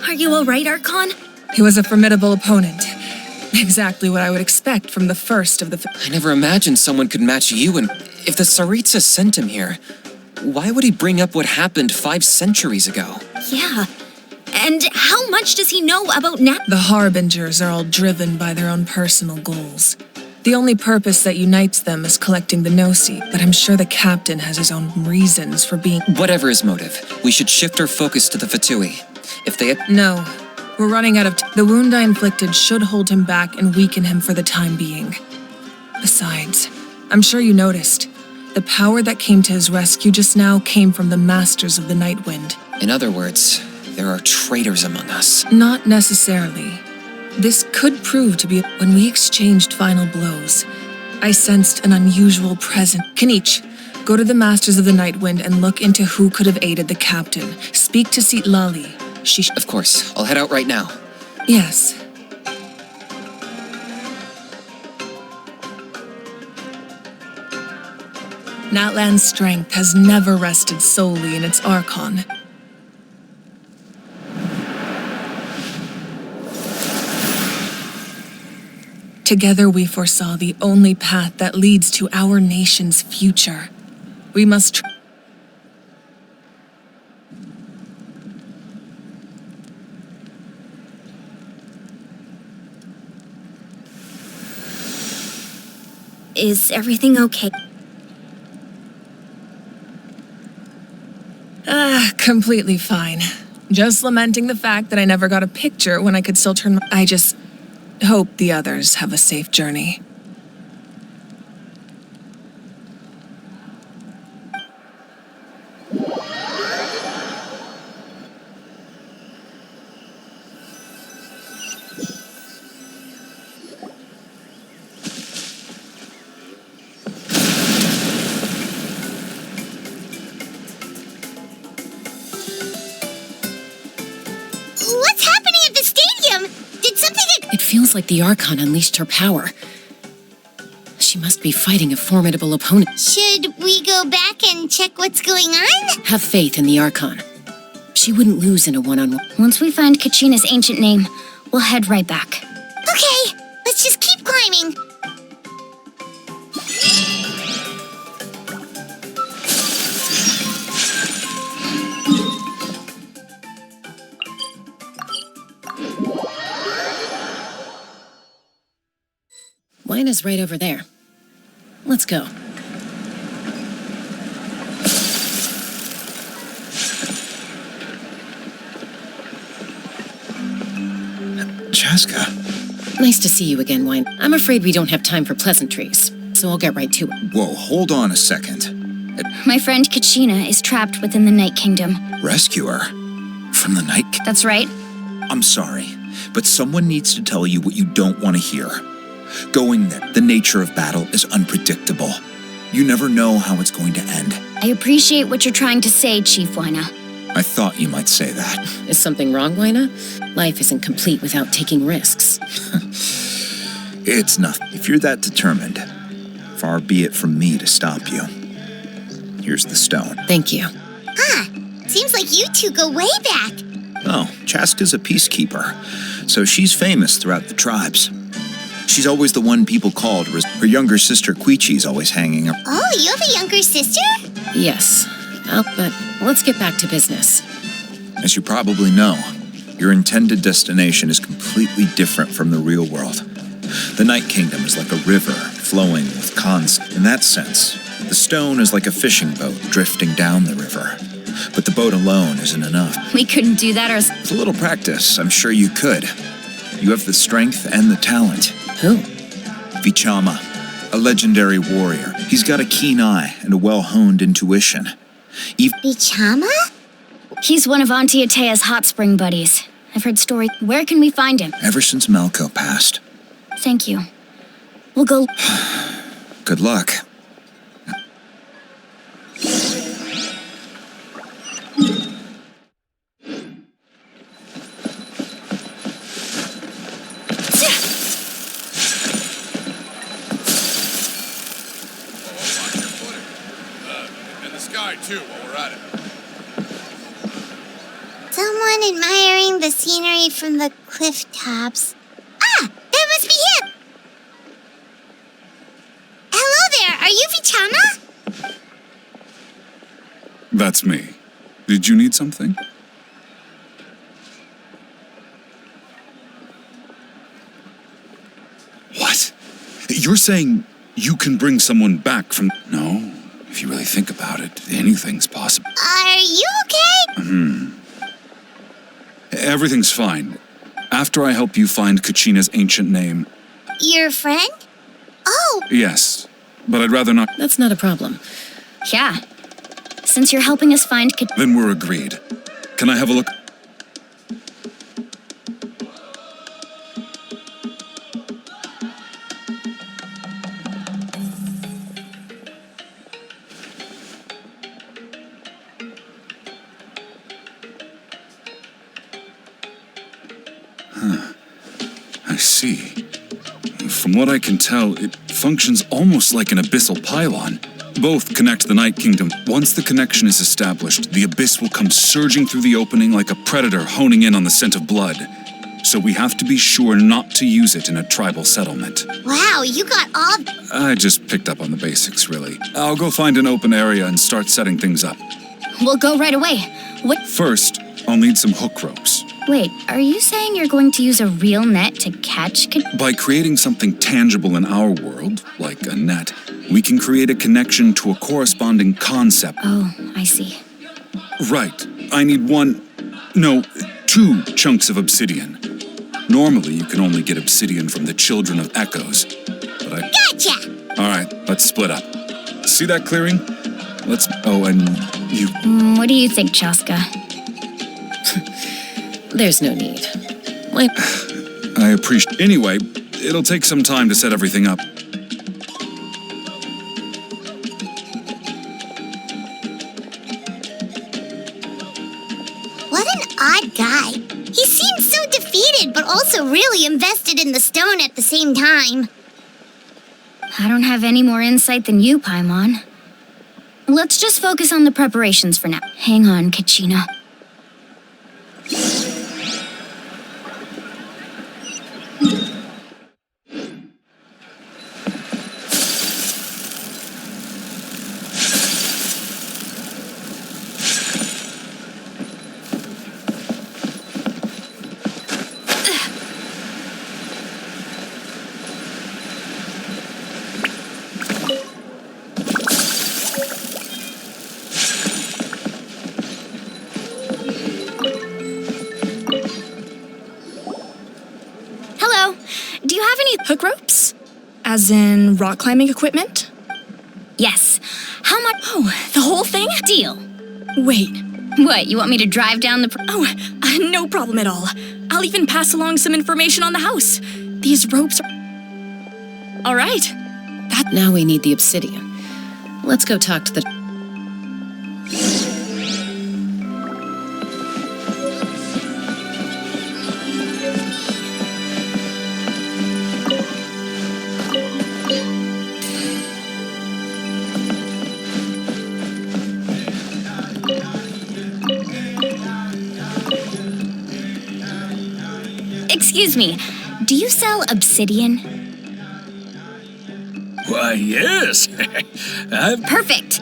Are you all right, Archon? He was a formidable opponent. Exactly what I would expect from the first of the... I never imagined someone could match you, and if the Tsaritsa sent him here, why would he bring up what happened 5 centuries ago? Yeah. And how much does he know about Nat? The Harbingers are all driven by their own personal goals. The only purpose that unites them is collecting the Gnosi, but I'm sure the captain has his own reasons for being... Whatever his motive, we should shift our focus to the Fatui. If they... No. We're running out of the wound I inflicted should hold him back and weaken him for the time being. Besides, I'm sure you noticed, the power that came to his rescue just now came from the Masters of the Night Wind. In other words, there are traitors among us. Not necessarily. This could prove to be... When we exchanged final blows, I sensed an unusual presence. Kanich, go to the Masters of the Night Wind and look into who could have aided the captain. Speak to Lali. Of course. I'll head out right now. Yes. Natlan's strength has never rested solely in its archon. Together we foresaw the only path that leads to our nation's future. We must... Is everything okay? Completely fine. Just lamenting the fact that I never got a picture when I could still turn my... I just hope the others have a safe journey. What's happening at the stadium? Did something... It feels like the Archon unleashed her power. She must be fighting a formidable opponent. Should we go back and check what's going on? Have faith in the Archon. She wouldn't lose in a one-on-one. Once we find Kachina's ancient name, we'll head right back. Okay, let's just keep climbing. Wina's right over there. Let's go. Chaska. Nice to see you again, Wine. I'm afraid we don't have time for pleasantries, so I'll get right to it. Whoa, hold on a second. My friend Kachina is trapped within the Night Kingdom. Rescue her? From the Night Kingdom? That's right. I'm sorry, but someone needs to tell you what you don't want to hear. Going there, the nature of battle is unpredictable. You never know how it's going to end. I appreciate what you're trying to say, Chief Wina. I thought you might say that. Is something wrong, Wina? Life isn't complete without taking risks. It's nothing. If you're that determined, far be it from me to stop you. Here's the stone. Thank you. Huh. Seems like you two go way back. Oh, Chaska's a peacekeeper, so she's famous throughout the tribes. She's always the one people called. Her younger sister Quichi's always hanging up. Oh, you have a younger sister? Yes. But let's get back to business. As you probably know, your intended destination is completely different from the real world. The Night Kingdom is like a river flowing with constants. In that sense, the stone is like a fishing boat drifting down the river. But the boat alone isn't enough. We couldn't do that With a little practice, I'm sure you could. You have the strength and the talent. Who? Vichama, a legendary warrior. He's got a keen eye and a well-honed intuition. Vichama? He's one of Auntie Atea's hot spring buddies. I've heard stories. Where can we find him? Ever since Melko passed. Thank you. We'll go. Good luck. too while we're at it. Someone admiring the scenery from the cliff tops. Ah, that must be him! Hello there, are you Vichama? That's me. Did you need something? What? You're saying you can bring someone back from... No, if you really think about it, anything's possible. Are you okay? Everything's fine. After I help you find Kachina's ancient name... Your friend? Oh! Yes, but I'd rather not... That's not a problem. Yeah. Since you're helping us find Then we're agreed. Can I have a look? I see. From what I can tell, it functions almost like an abyssal pylon. Both connect the Night Kingdom. Once the connection is established, the abyss will come surging through the opening like a predator honing in on the scent of blood. So we have to be sure not to use it in a tribal settlement. Wow, you got all... I just picked up on the basics, really. I'll go find an open area and start setting things up. We'll go right away. What? First, I'll need some hook ropes. Wait, are you saying you're going to use a real net to catch By creating something tangible in our world, like a net, we can create a connection to a corresponding concept. Oh, I see. Right. I need two chunks of obsidian. Normally, you can only get obsidian from the Children of Echoes, but I... Gotcha! All right, let's split up. See that clearing? Oh, and you... What do you think, Chaska? There's no need. I appreciate... Anyway, it'll take some time to set everything up. What an odd guy. He seems so defeated, but also really invested in the stone at the same time. I don't have any more insight than you, Paimon. Let's just focus on the preparations for now. Hang on, Kachina. Do you have any hook ropes? As in rock climbing equipment? Yes. How much? Oh, the whole thing? Deal. Wait. What, you want me to drive down the... No problem at all. I'll even pass along some information on the house. These ropes are... All right. Now we need the obsidian. Let's go talk to the... Excuse me, do you sell obsidian? Why, yes. Perfect.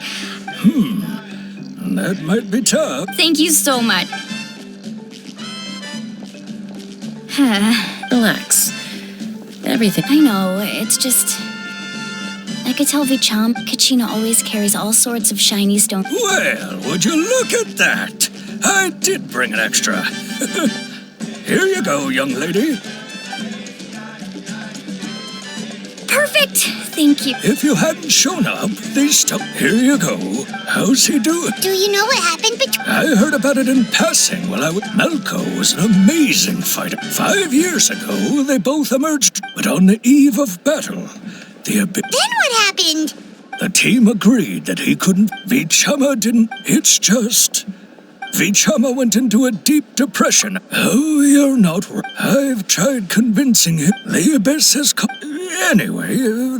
That might be tough. Thank you so much. Relax. Everything... I know, it's just... I could tell Kachina always carries all sorts of shiny stones. Well, would you look at that? I did bring an extra. Here you go, young lady. Perfect! Thank you. If you hadn't shown up, these stuff... Here you go. How's he doing? Do you know what happened between... I heard about it in passing while I was... Melko was an amazing fighter. 5 years ago, they both emerged, but on the eve of battle, Then what happened? The team agreed that he couldn't... Vichama didn't... It's just... Vichama went into a deep depression. Oh, you're not... I've tried convincing him. The abyss has come... Anyway...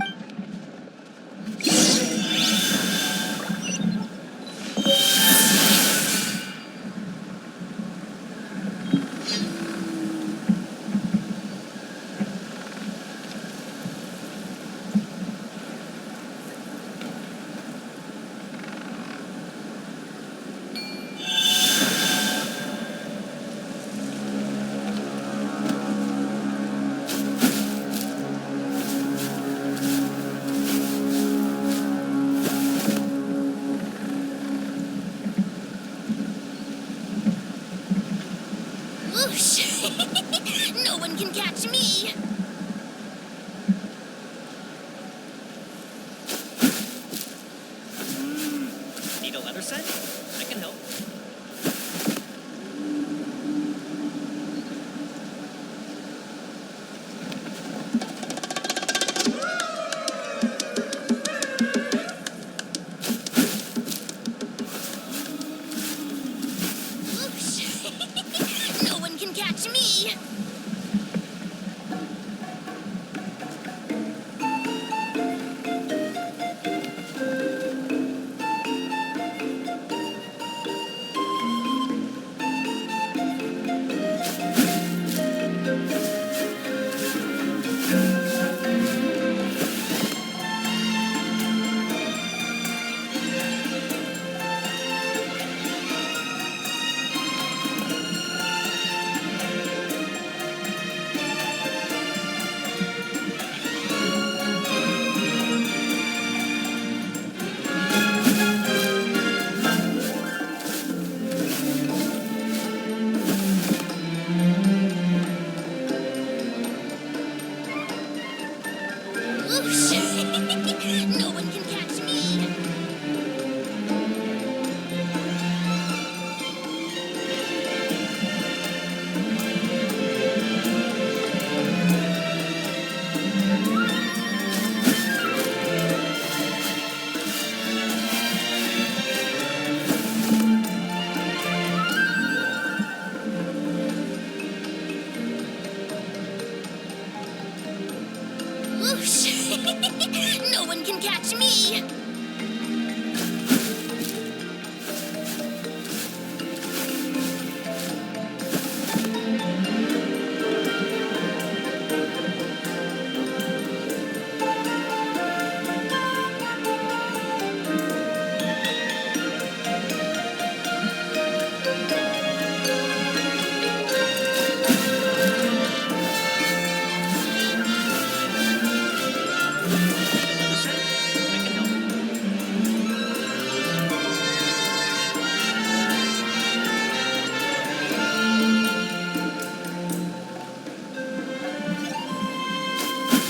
Whoosh! No one can catch me! Need a letter set? I can help. Whoosh! No one can catch me! Whoosh! No one can catch me! Whoosh! No one can catch me!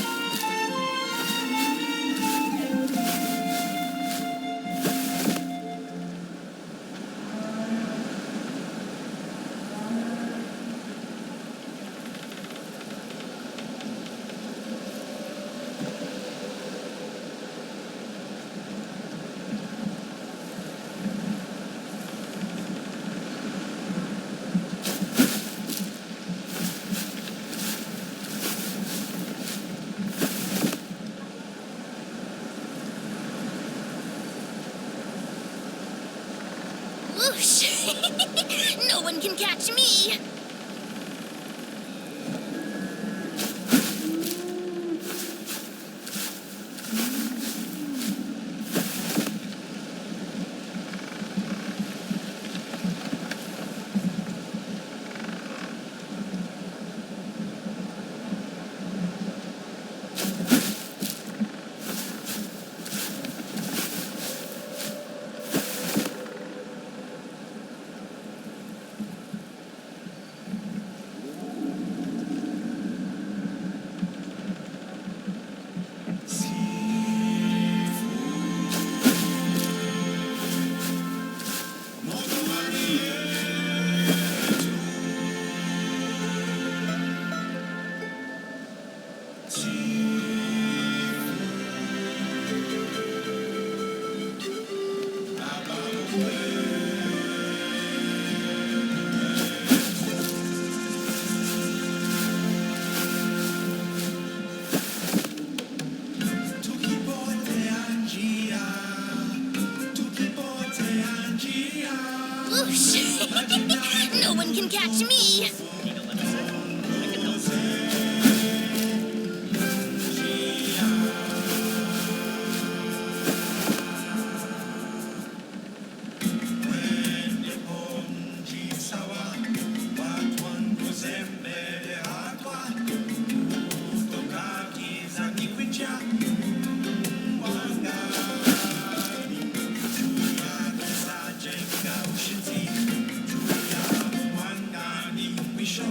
Whoosh! No one can catch me! Whoosh! No one can catch me! We show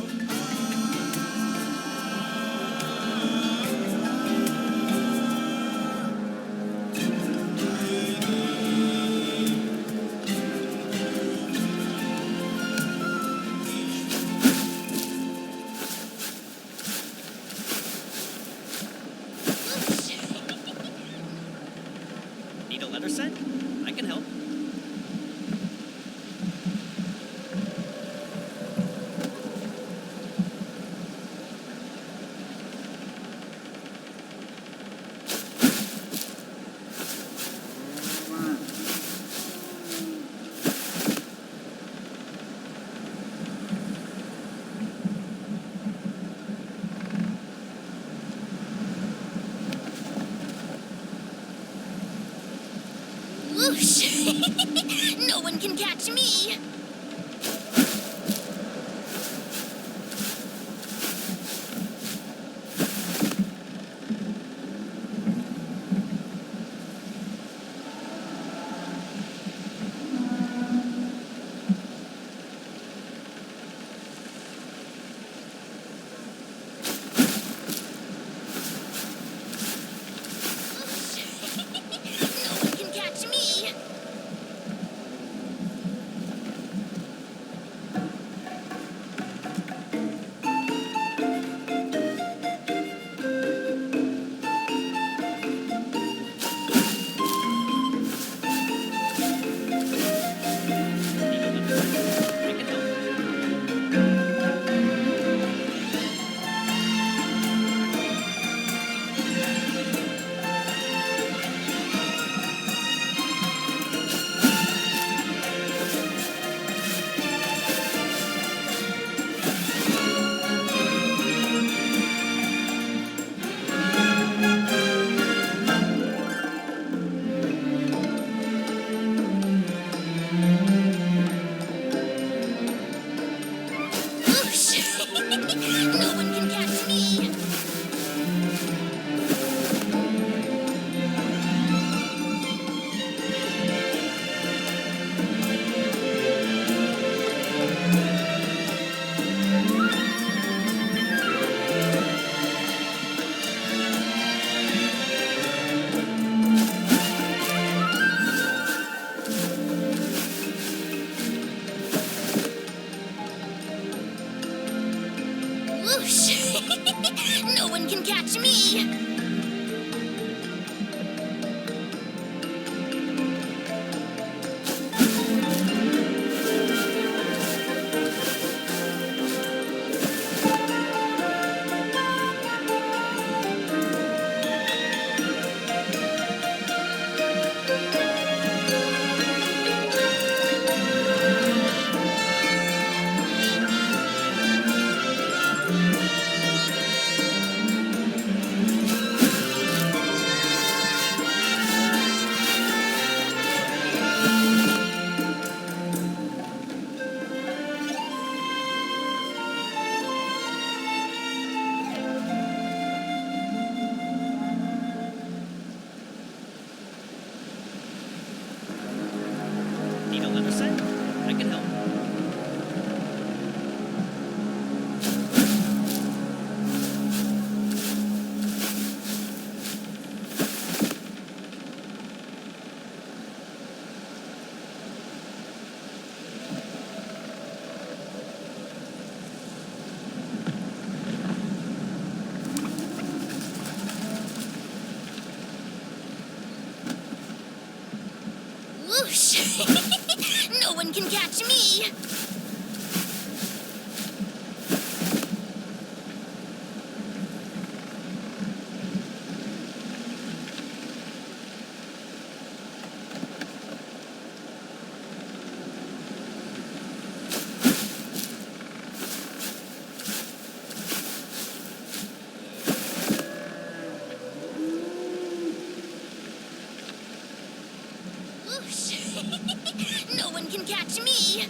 catch me. No one can catch me. No one can catch me. Whoosh! No one can catch me. Need a letter set? I can help. Whoosh! No one can catch me. Whoosh! No one can catch me.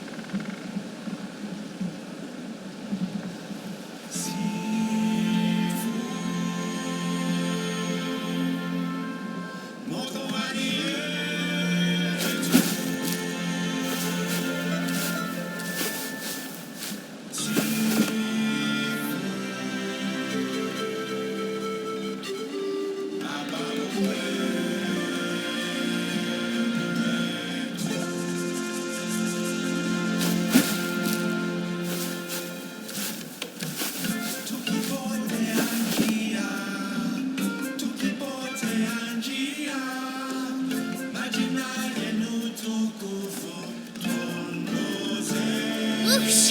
Whoosh!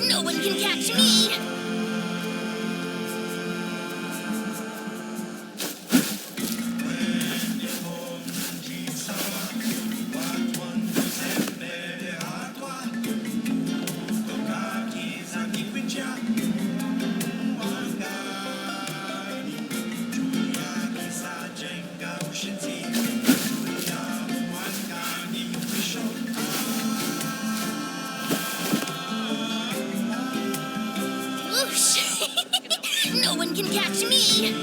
No one can catch me. catch me!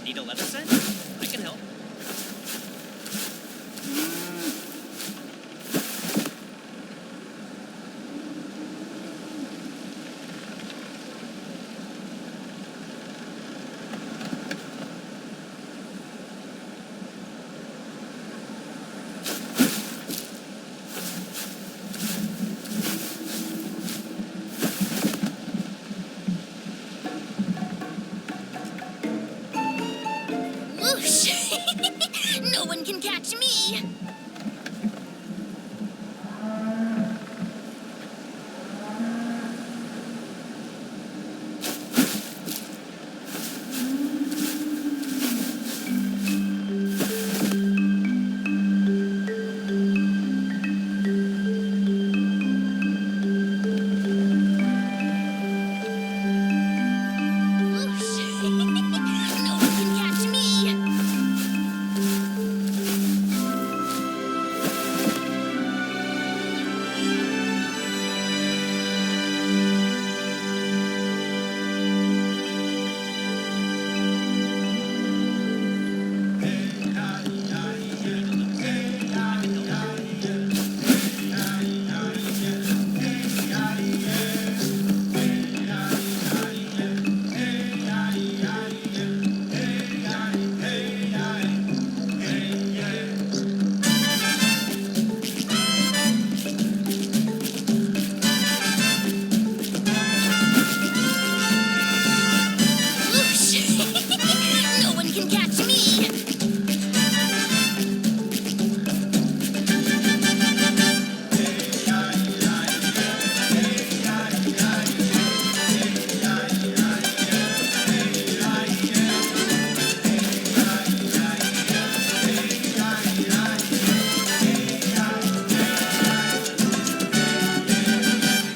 Need a leather set? I can help. Whoosh! No one can catch me! No one can catch me!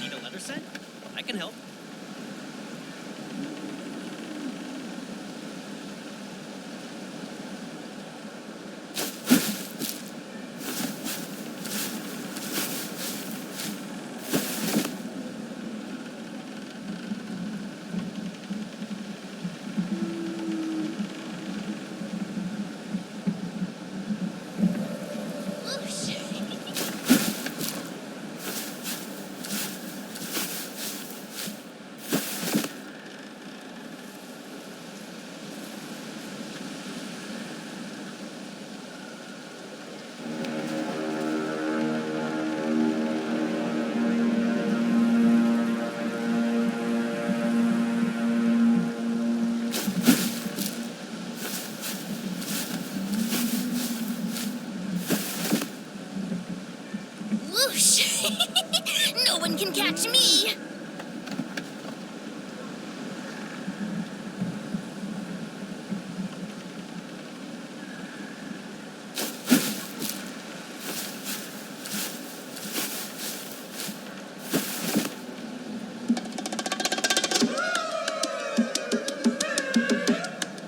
Need a leather set? I can help. Whoosh! No one can catch me!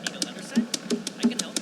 Need a leather set? I can help.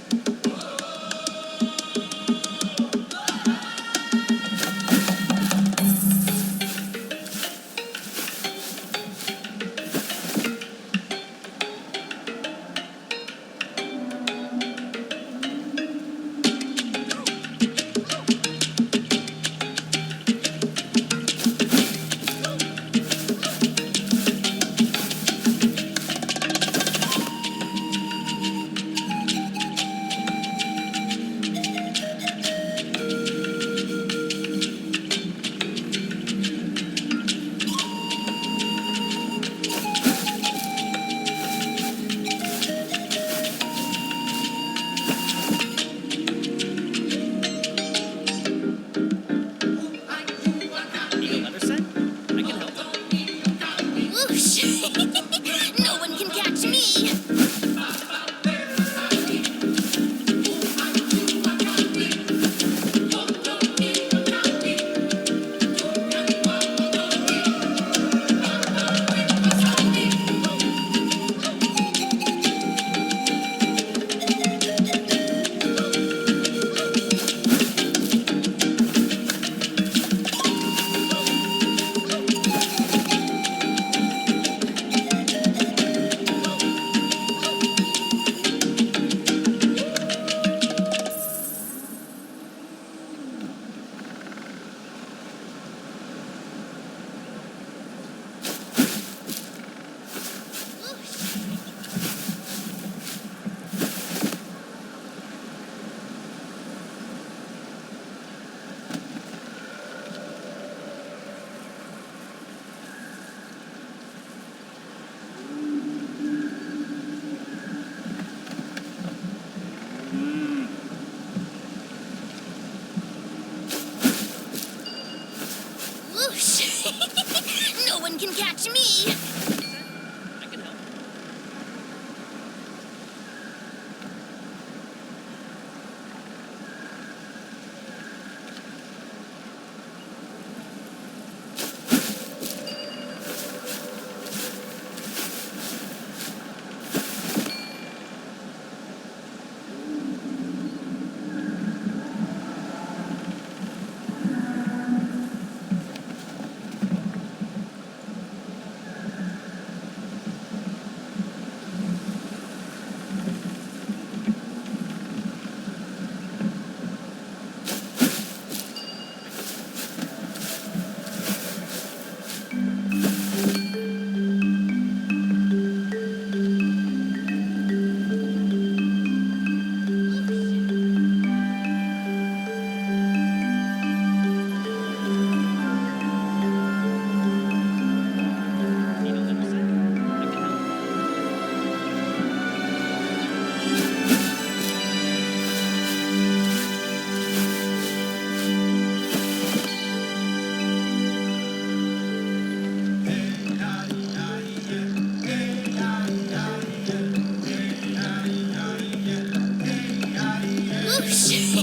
Whoosh!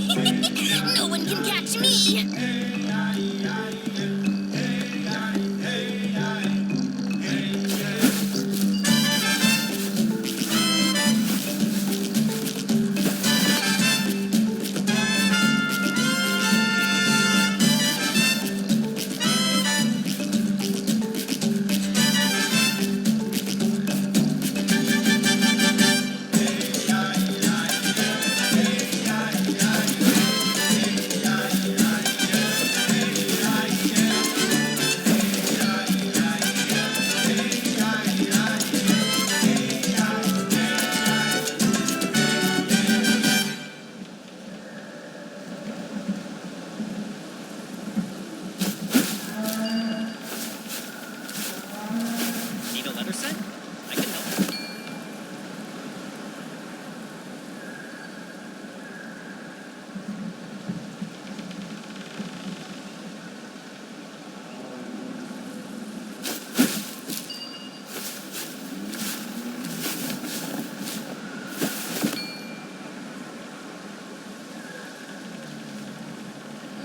No one can catch me! Need a letter sent? I can help.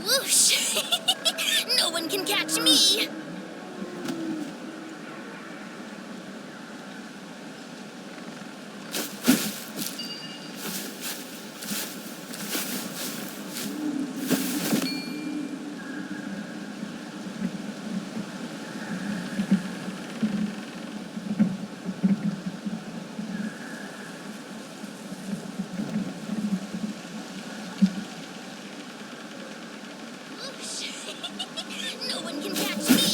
Whoosh! No one can catch me! No one can catch me!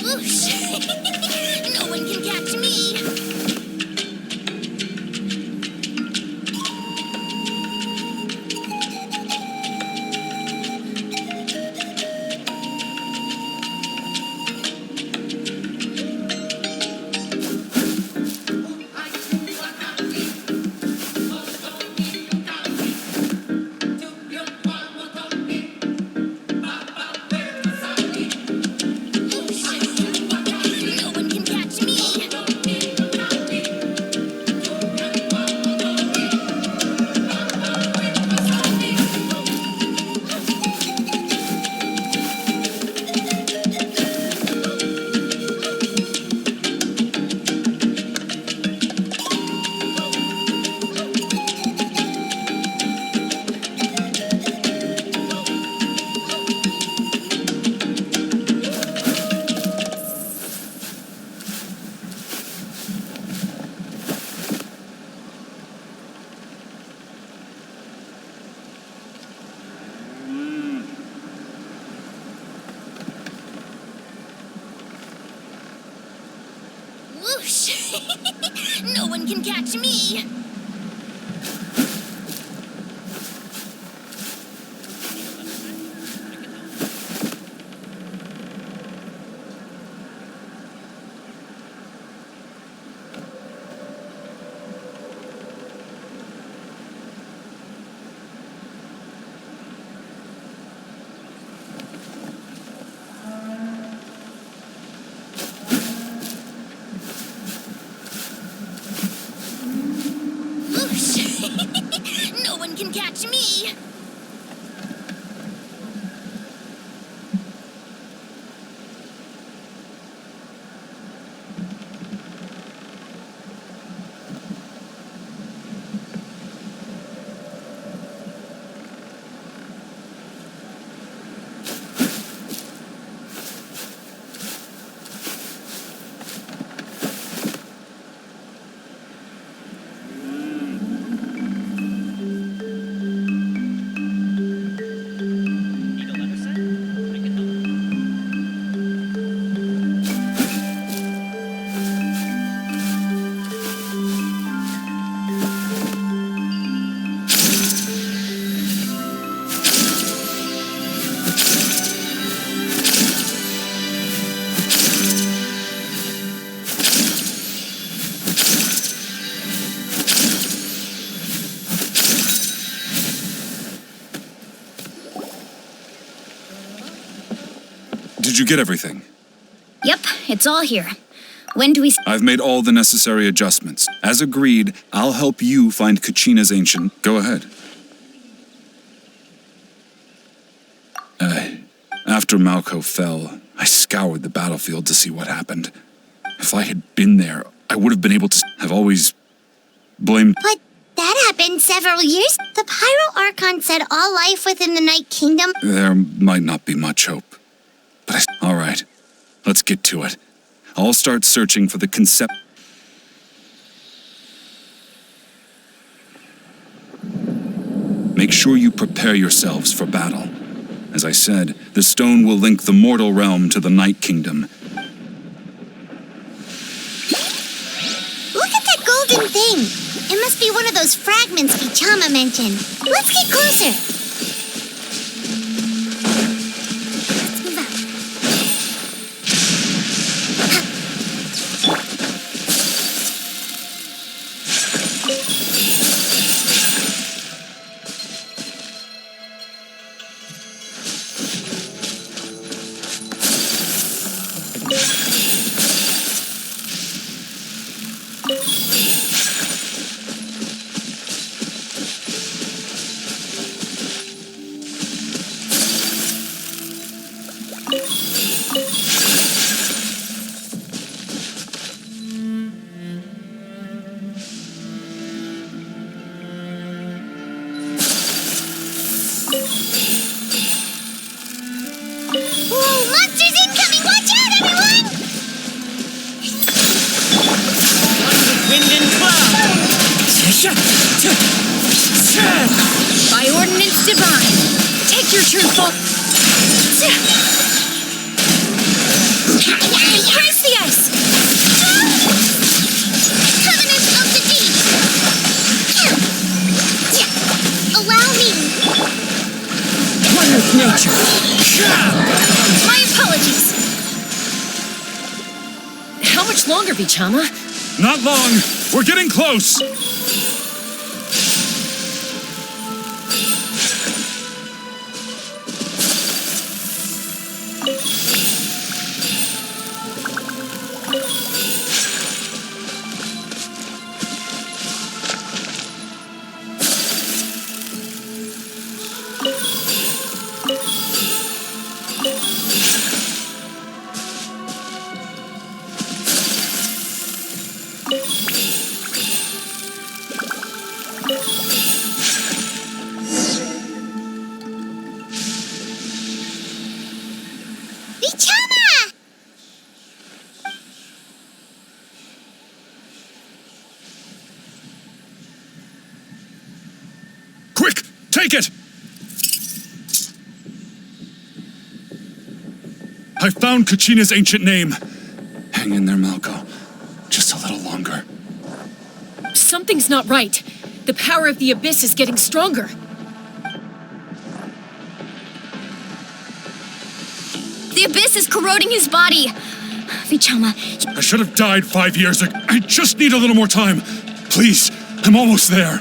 Whoosh! No one can catch me! No one can catch me! Whoosh! No one can catch me! Whoosh! No one can catch me! Did you get everything? Yep, it's all here. When do we... I've made all the necessary adjustments. As agreed, I'll help you find Kachina's ancient... Go ahead. After Malko fell, I scoured the battlefield to see what happened. If I had been there, I would have been able to... I've always blamed... But that happened several years. The Pyro Archon said all life within the Night Kingdom... There might not be much hope. But all right, let's get to it. I'll start searching for the concept... Make sure you prepare yourselves for battle. As I said, the stone will link the mortal realm to the Night Kingdom. Look at that golden thing. It must be one of those fragments Vichama mentioned. Let's get closer. Whoa, monsters incoming! Watch out, everyone! Wind and cloud! By ordinance divine, take your truthful... Brace the ice! Covenant of the deep! Allow me! One with nature. My apologies. How much longer, Vichama? Not long! We're getting close! Vichama! Quick! Take it! I found Kachina's ancient name. Hang in there, Malko. Just a little longer. Something's not right. The power of the Abyss is getting stronger. The Abyss is corroding his body. Vichama, I should have died 5 years ago. I just need a little more time. Please, I'm almost there.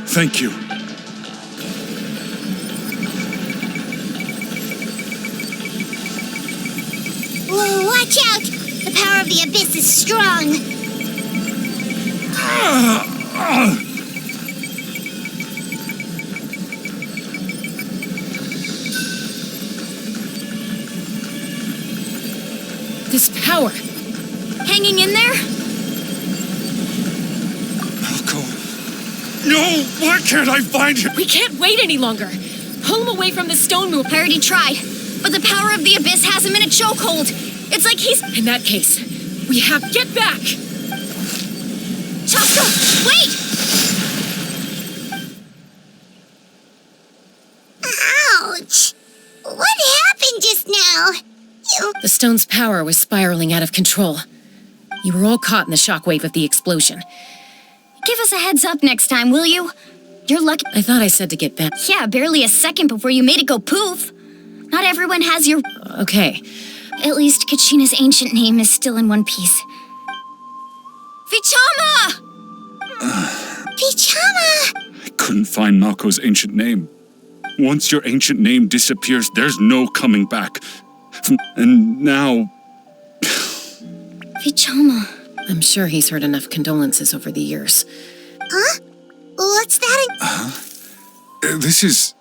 Thank you. Whoa, watch out! The power of the Abyss is strong. This power. hanging in there? No, why can't I find him? We can't wait any longer. Pull him away from the stone moon. I already tried, but the power of the Abyss has him in a chokehold. It's like he's... In that case, we have... Get back! Chaska, wait! Ouch! What happened just now? The stone's power was spiraling out of control. You were all caught in the shockwave of the explosion. Give us a heads up next time, will you? You're lucky. I thought I said to get back. Yeah, barely a second before you made it go poof. Not everyone has your... Okay. At least Kachina's ancient name is still in one piece. Vichama! Vichama! I couldn't find Malko's ancient name. Once your ancient name disappears, there's no coming back. And now... Vichama. I'm sure he's heard enough condolences over the years. Huh? What's that? This is...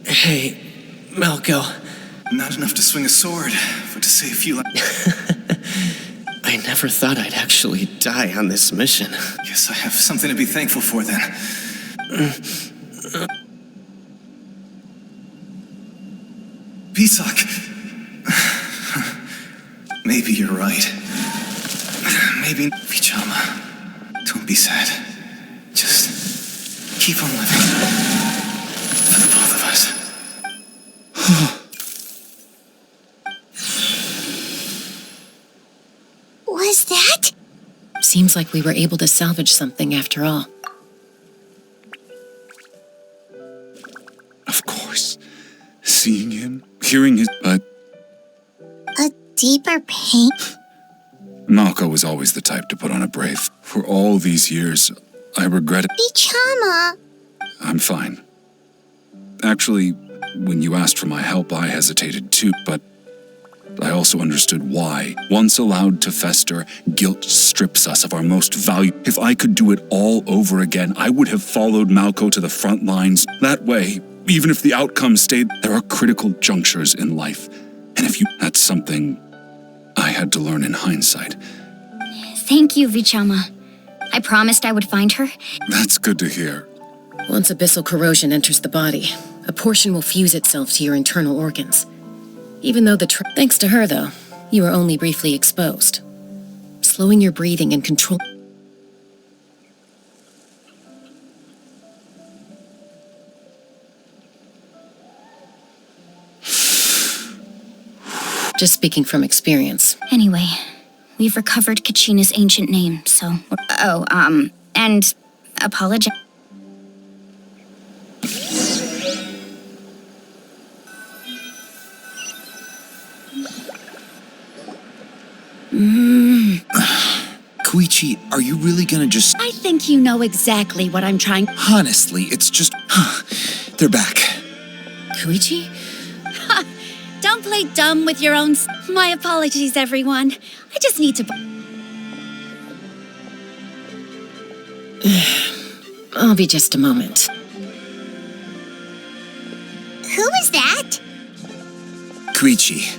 Hey, Malco. Not enough to swing a sword, but to save a few I never thought I'd actually die on this mission. Guess I have something to be thankful for then. Pisak. Maybe you're right. Maybe... Vichama. Don't be sad. Just keep on living. For the both of us. Was that? Seems like we were able to salvage something after all. Of course. Seeing him, hearing his... But A deeper pain? Malco was always the type to put on a brave. For all these years, I regret it. Vichama. I'm fine. Actually, when you asked for my help, I hesitated too, but I also understood why. Once allowed to fester, guilt strips us of our most valuable. If I could do it all over again, I would have followed Malco to the front lines. That way, even if the outcome stayed, there are critical junctures in life. And if you... That's something I had to learn in hindsight. Thank you, Vichama. I promised I would find her. That's good to hear. Once abyssal corrosion enters the body, a portion will fuse itself to your internal organs. Even though thanks to her, though, you were only briefly exposed. Slowing your breathing and control... Just speaking from experience. Anyway, we've recovered Kachina's ancient name, so... and apologize. Koichi, are you really gonna just... I think you know exactly what I'm trying... Honestly, it's just... They're back. Koichi? Don't play dumb with your own... My apologies, everyone. I just need to... I'll be just a moment. Who was that? Koichi,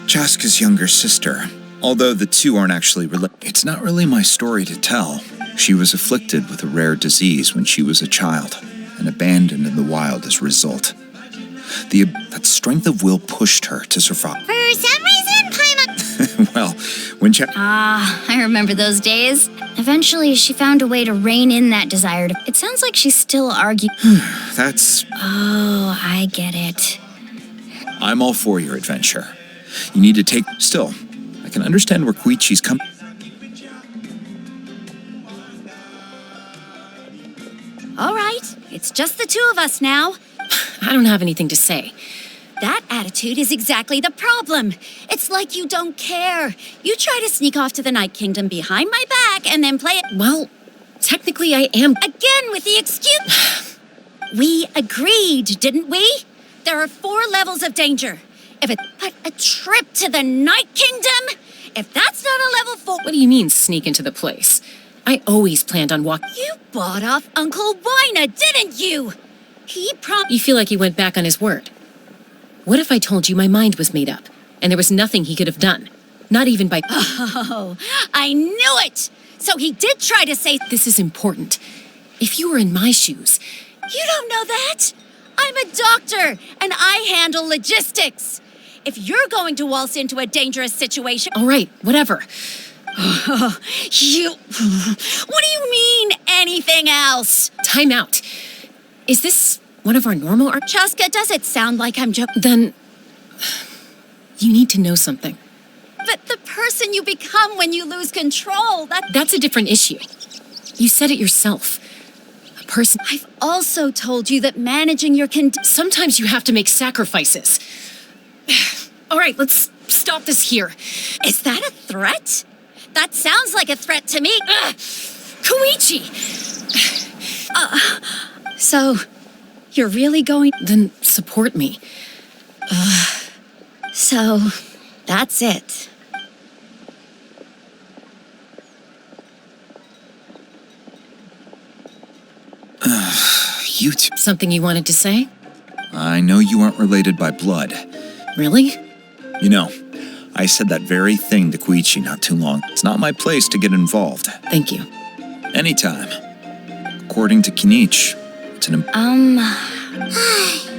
Chaska's younger sister. Although the two aren't actually related. It's not really my story to tell. She was afflicted with a rare disease when she was a child, and abandoned in the wild as a result. That strength of will pushed her to survive. For some reason, Paimon... Well, when I remember those days. Eventually, she found a way to rein in that desire to... It sounds like she's still arguing. That's... Oh, I get it. I'm all for your adventure. You need to take... Still, I can understand where Koichi's coming... All right, it's just the two of us now. I don't have anything to say. That attitude is exactly the problem. It's like you don't care. You try to sneak off to the Night Kingdom behind my back and then play it... Well, technically I am... Again with the excuse... We agreed, didn't we? There are 4 levels of danger. But a trip to the Night Kingdom? If that's not a level 4... What do you mean, sneak into the place? I always planned on walking... You bought off Uncle Wina, didn't you? He You feel like he went back on his word. What if I told you my mind was made up, and there was nothing he could have done? Not even by... Oh, I knew it! So he did try to say... This is important. If you were in my shoes... You don't know that? I'm a doctor, and I handle logistics. If you're going to waltz into a dangerous situation... All right, whatever. What do you mean, anything else? Time out. Is this one of our normal Chaska, does it sound like I'm joking? Then... You need to know something. But the person you become when you lose control, That's a different issue. You said it yourself. A person... I've also told you that managing your Sometimes you have to make sacrifices. All right, let's stop this here. Is that a threat? That sounds like a threat to me. Koichi! So, you're really going... Then support me. So, that's it. You two. Something you wanted to say? I know you aren't related by blood. Really? You know, I said that very thing to Koichi not too long. It's not my place to get involved. Thank you. Anytime. According to Kinich, it's an...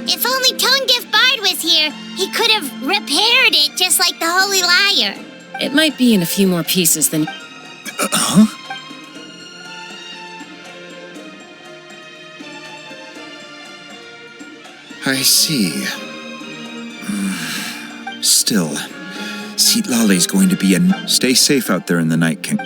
If only Tongif Bard was here, he could have repaired it just like the Holy Liar. It might be in a few more pieces than... Huh? I see. Still, Sitlale's going to be a... Stay safe out there in the Night King.